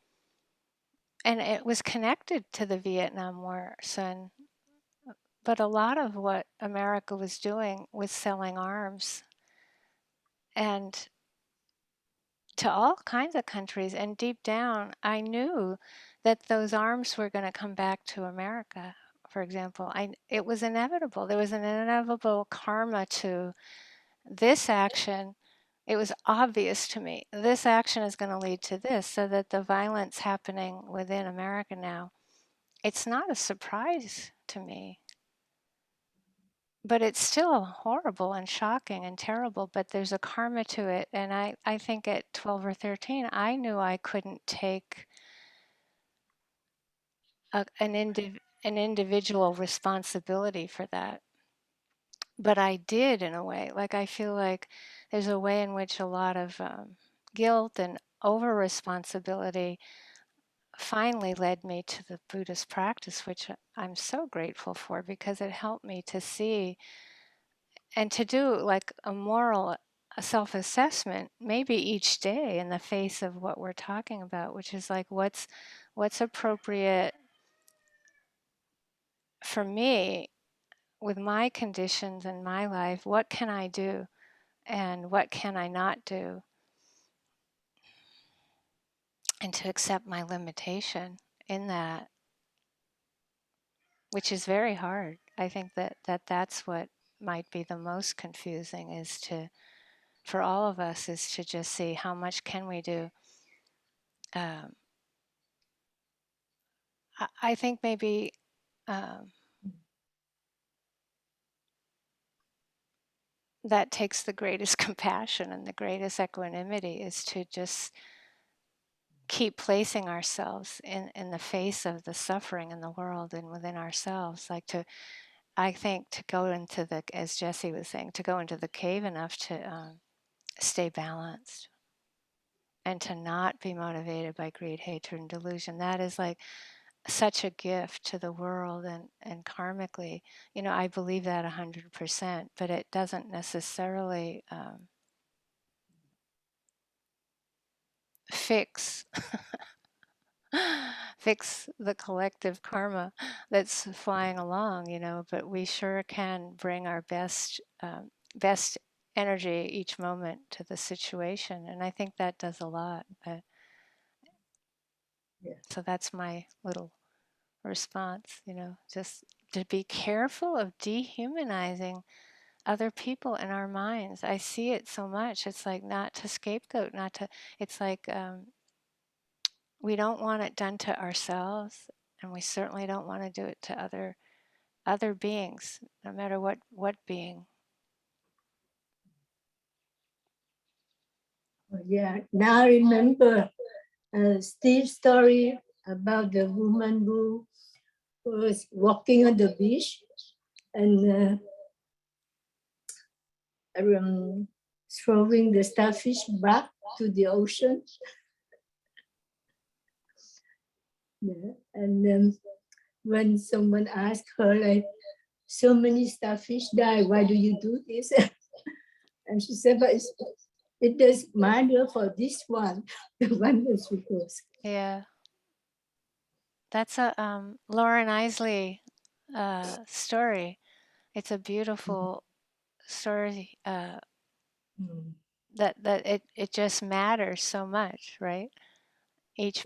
S2: and it was connected to the Vietnam War, son. But a lot of what America was doing was selling arms and to all kinds of countries. And deep down, I knew that those arms were going to come back to America. For example, it was inevitable. There was an inevitable karma to this action. It was obvious to me. This action is going to lead to this, so that the violence happening within America now, it's not a surprise to me. But it's still horrible and shocking and terrible, but there's a karma to it. And I think at 12 or 13, I knew I couldn't take an individual responsibility for that. But I did in a way. Like I feel like there's a way in which a lot of guilt and over responsibility finally led me to the Buddhist practice, which I'm so grateful for because it helped me to see and to do like a self-assessment maybe each day in the face of what we're talking about, which is like what's appropriate for me with my conditions in my life. What can I do and what can I not do, and to accept my limitation in that, which is very hard. I think that's what might be the most confusing, is to, for all of us, is to just see how much can we do. I think maybe um, that takes the greatest compassion and the greatest equanimity, is to just keep placing ourselves in the face of the suffering in the world and within ourselves. Like I think to go into the, as Jesse was saying, to go into the cave enough to stay balanced and to not be motivated by greed, hatred, and delusion. That is like such a gift to the world, and karmically, I believe that 100%, but it doesn't necessarily fix fix the collective karma that's flying along, but we sure can bring our best energy each moment to the situation, and I think that does a lot. But
S4: Yeah.
S2: so that's my little response, just to be careful of dehumanizing other people in our minds. I see it so much. It's like not to scapegoat, not to, it's like we don't want it done to ourselves, and we certainly don't want to do it to other beings, no matter what being.
S4: Yeah, now I remember Steve's story about the woman who was walking on the beach and throwing the starfish back to the ocean. Yeah. And when someone asked her, like, so many starfish die, why do you do this? And she said, but it does matter for this one, the one that she goes.
S2: Yeah, that's a Lauren Isley story. It's a beautiful story. That it just matters so much, right? Each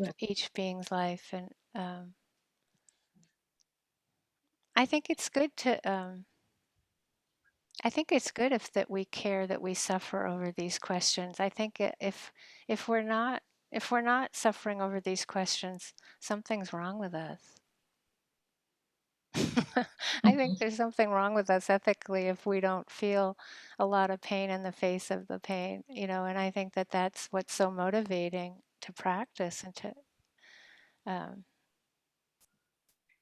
S2: being's life, and I think it's good to I think it's good that we care, that we suffer over these questions. I think if we're not suffering over these questions, something's wrong with us. I think there's something wrong with us ethically if we don't feel a lot of pain in the face of the pain, and I think that's what's so motivating to practice and to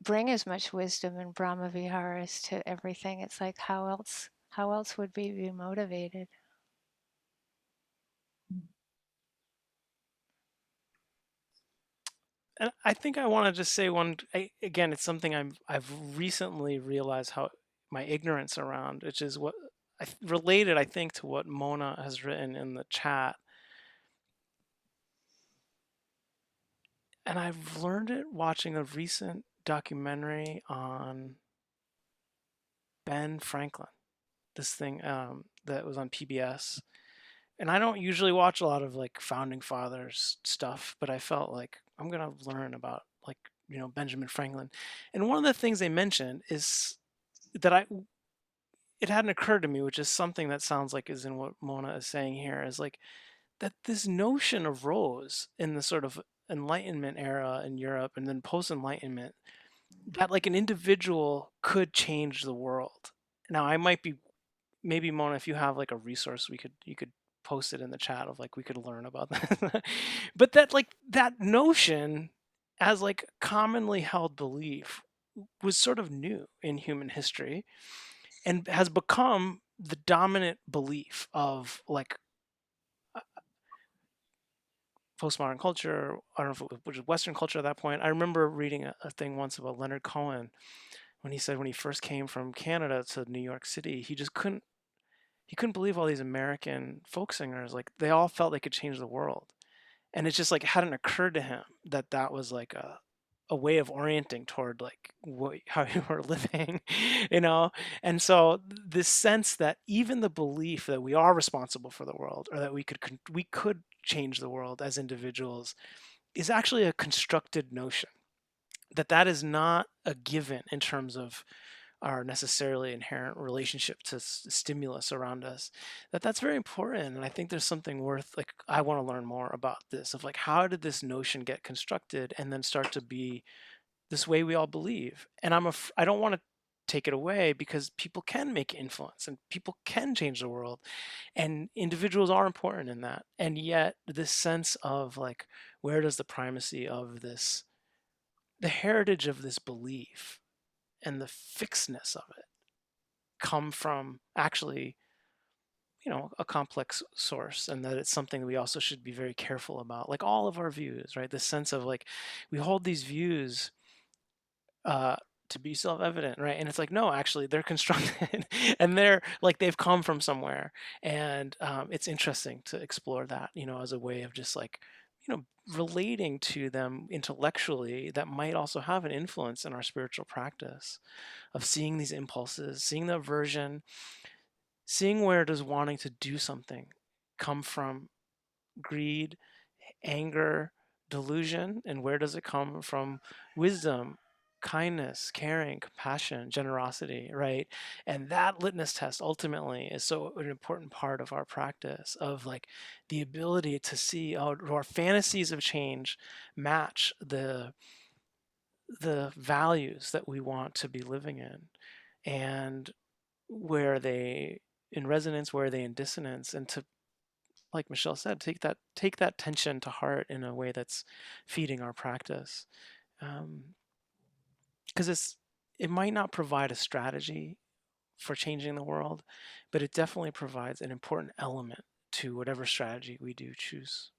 S2: bring as much wisdom and Brahma Viharas to everything. It's like, how else would we be motivated?
S1: And I think I want to just say again, it's something I've recently realized how my ignorance around, which is what related, I think, to what Mona has written in the chat. And I've learned it watching a recent documentary on Ben Franklin, this thing that was on PBS. And I don't usually watch a lot of like founding fathers stuff, but I felt like I'm gonna learn about like Benjamin Franklin. And one of the things they mentioned is that it hadn't occurred to me, which is something that sounds like is in what Mona is saying here, is like that this notion arose in the sort of Enlightenment era in Europe and then post-Enlightenment, that like an individual could change the world. Now I might be, maybe Mona, if you have like a resource, you could post it in the chat of like we could learn about that. But that like that notion as like commonly held belief was sort of new in human history and has become the dominant belief of like postmodern culture. I don't know if it was Western culture at that point. I remember reading a thing once about Leonard Cohen when he said when he first came from Canada to New York City, he couldn't believe all these American folk singers, like they all felt they could change the world. And it just like hadn't occurred to him that that was like a way of orienting toward like how you were living, you know? And so this sense that even the belief that we are responsible for the world, or that we could change the world as individuals, is actually a constructed notion. That is not a given in terms of our necessarily inherent relationship to stimulus around us. That's very important, and I think there's something worth, like, I want to learn more about this, of like how did this notion get constructed and then start to be this way we all believe. And I don't want to take it away, because people can make influence and people can change the world, and individuals are important in that. And yet this sense of like, where does the primacy of this, the heritage of this belief and the fixedness of it come from, actually, a complex source, and that it's something we also should be very careful about, like all of our views, right? This sense of like, we hold these views uh, to be self-evident, right? And it's like, no, actually, they're constructed, and they're like, they've come from somewhere, and it's interesting to explore that, as a way of just like, relating to them intellectually, that might also have an influence in our spiritual practice of seeing these impulses, seeing the aversion, seeing where does wanting to do something come from greed, anger, delusion, and where does it come from wisdom, kindness, caring, compassion, generosity, right? And that litmus test ultimately is so an important part of our practice, of like the ability to see, oh, do our fantasies of change match the values that we want to be living in, and where are they in resonance, where are they in dissonance, and to, like Michelle said, take that tension to heart in a way that's feeding our practice. Because it might not provide a strategy for changing the world, but it definitely provides an important element to whatever strategy we do choose.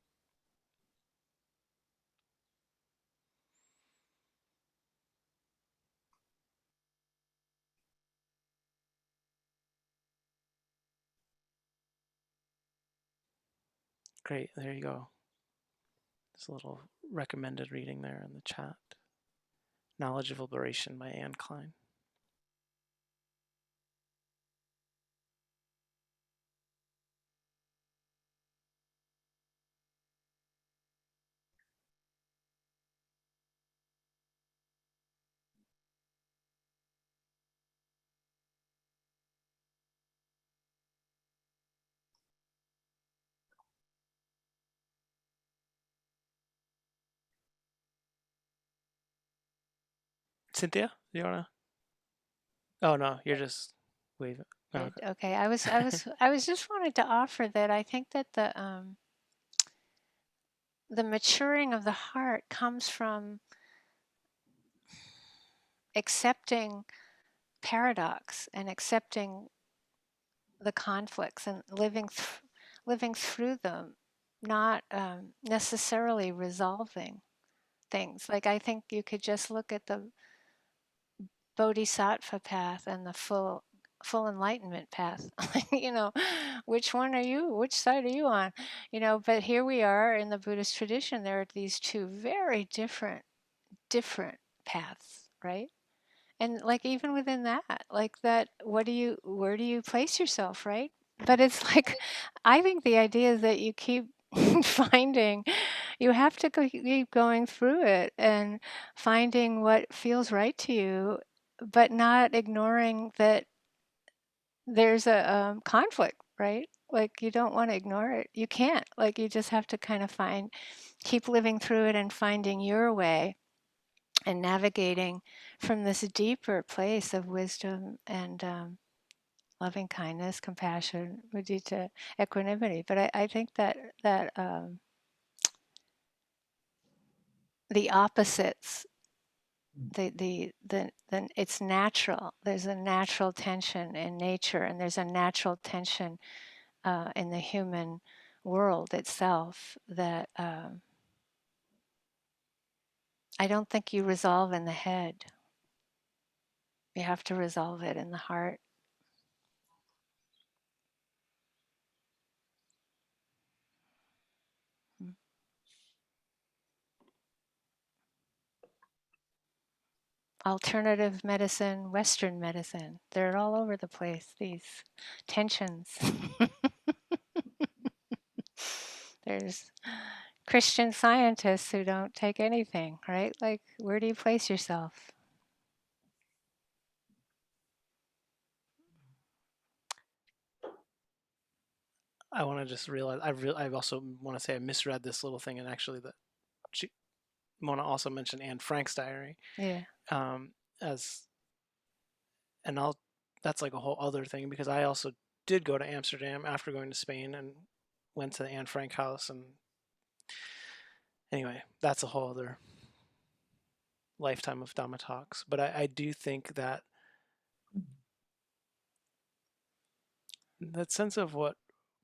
S1: Great, there you go. There's a little recommended reading there in the chat. Knowledge of Liberation by Anne Klein. Cynthia, do you wanna? Oh no, you're just waving. Oh, okay.
S2: Okay, I was just wanted to offer that I think that the maturing of the heart comes from accepting paradox and accepting the conflicts and living through them, not necessarily resolving things. Like, I think you could just look at the bodhisattva path and the full enlightenment path. Which one are you, which side are you on? But here we are in the Buddhist tradition. There are these two very different paths, right? And like, even within that, like that, where do you place yourself, right? But it's like, I think the idea is that you keep finding, you have to keep going through it and finding what feels right to you, but not ignoring that there's a conflict, right? Like, you don't want to ignore it. You can't. Like, you just have to kind of keep living through it and finding your way and navigating from this deeper place of wisdom and loving kindness, compassion, mudita, equanimity. But I think that the opposites, the it's natural. There's a natural tension in nature, and there's a natural tension in the human world itself that I don't think you resolve in the head. You have to resolve it in the heart. Alternative medicine, Western medicine, they're all over the place, these tensions. There's Christian scientists who don't take anything, right? Like, where do you place yourself?
S1: I want to just realize I also want to say I misread this little thing, and actually that Mona also mentioned Anne Frank's diary
S2: Yeah.
S1: as and that's like a whole other thing, because I also did go to Amsterdam after going to Spain and went to the Anne Frank house, and anyway, that's a whole other lifetime of Dhamma talks. But I do think that that sense of what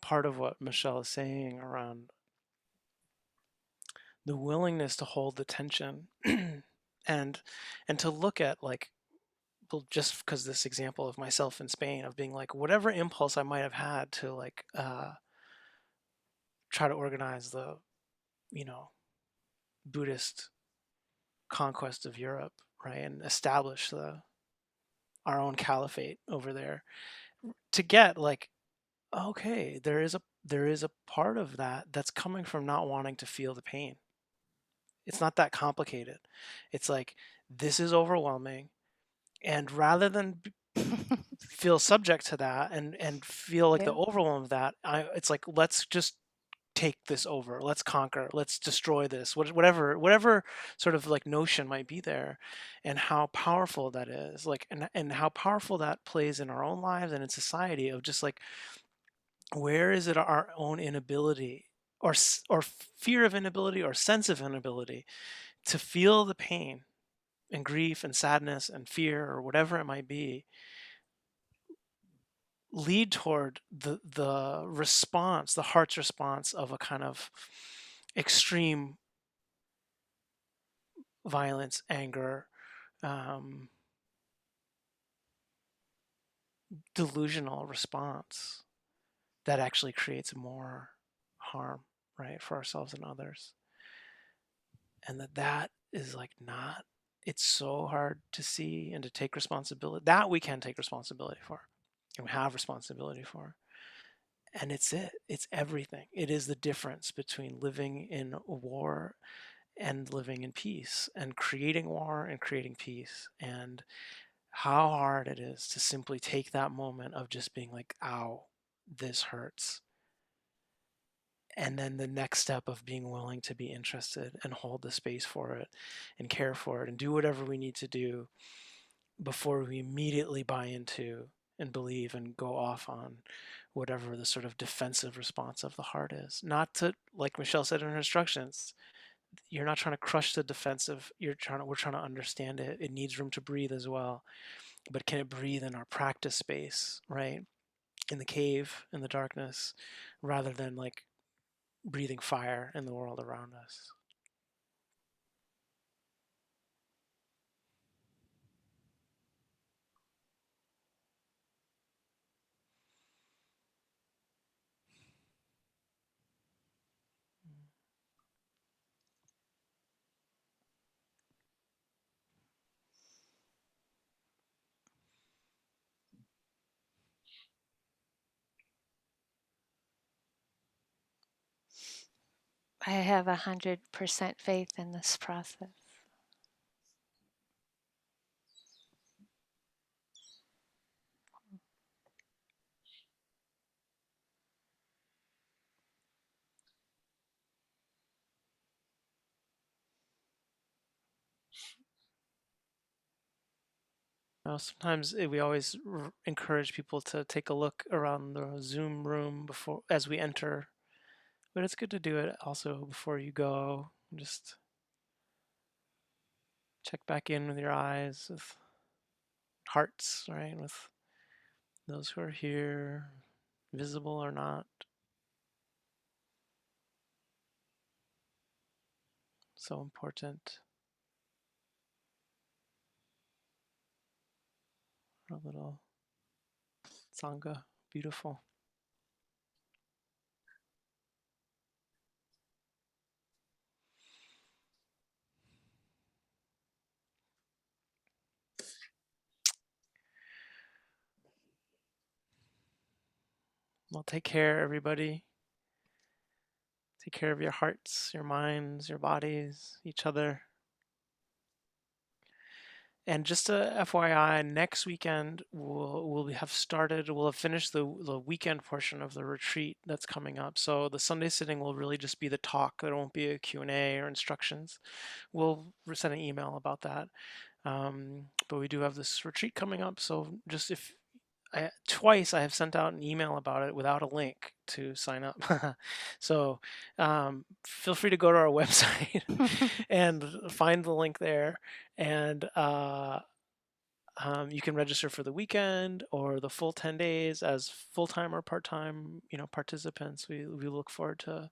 S1: part of what Michelle is saying around the willingness to hold the tension and to look at, like, well, just because this example of myself in Spain, of being like, whatever impulse I might have had to, like, try to organize the, you know, Buddhist conquest of Europe, right, and establish our own caliphate over there, to get like, okay, there is a part of that that's coming from not wanting to feel the pain. It's not that complicated. It's like, this is overwhelming, and rather than feel subject to that and feel like the
S2: Yeah.
S1: overwhelm of that, it's like, let's just take this over, let's conquer, let's destroy this, whatever sort of like notion might be there, and how powerful that is, like, and how powerful that plays in our own lives and in society, of just like, where is it our own inability, or fear of inability, or sense of inability to feel the pain and grief and sadness and fear, or whatever it might be, lead toward the response, the heart's response of a kind of extreme violence, anger, um, delusional response that actually creates more harm, right, for ourselves and others. And that is like, not, it's so hard to see and to take responsibility, that we can take responsibility for, and we have responsibility for. And it's everything. It is the difference between living in war and living in peace, and creating war and creating peace, and how hard it is to simply take that moment of just being like, ow, this hurts. And then the next step of being willing to be interested and hold the space for it and care for it and do whatever we need to do before we immediately buy into and believe and go off on whatever the sort of defensive response of the heart is. Not to, like Michelle said in her instructions, you're not trying to crush the defensive. We're trying to understand it. It needs room to breathe as well. But can it breathe in our practice space, right? In the cave, in the darkness, rather than like breathing fire in the world around us.
S2: I have 100% faith in this process.
S1: Sometimes we always encourage people to take a look around the Zoom room before, as we enter, but it's good to do it also before you go. Just check back in with your eyes, with hearts, right? With those who are here, visible or not. So important. Our little Sangha, beautiful. Well, take care, everybody. Take care of your hearts, your minds, your bodies, each other. And just a FYI, next weekend we'll have finished the weekend portion of the retreat that's coming up. So the Sunday sitting will really just be the talk. There won't be a Q&A or instructions. We'll send an email about that. But we do have this retreat coming up. So just twice I have sent out an email about it without a link to sign up. So feel free to go to our website and find the link there, and you can register for the weekend or the full 10 days as full-time or part-time, participants. We look forward to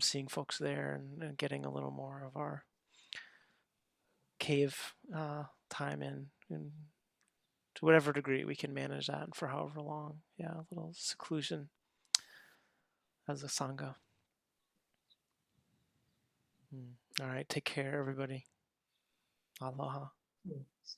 S1: seeing folks there and getting a little more of our cave time in to whatever degree we can manage that for however long. Yeah, a little seclusion as a sangha. All right, take care, everybody. Aloha.
S4: Yes.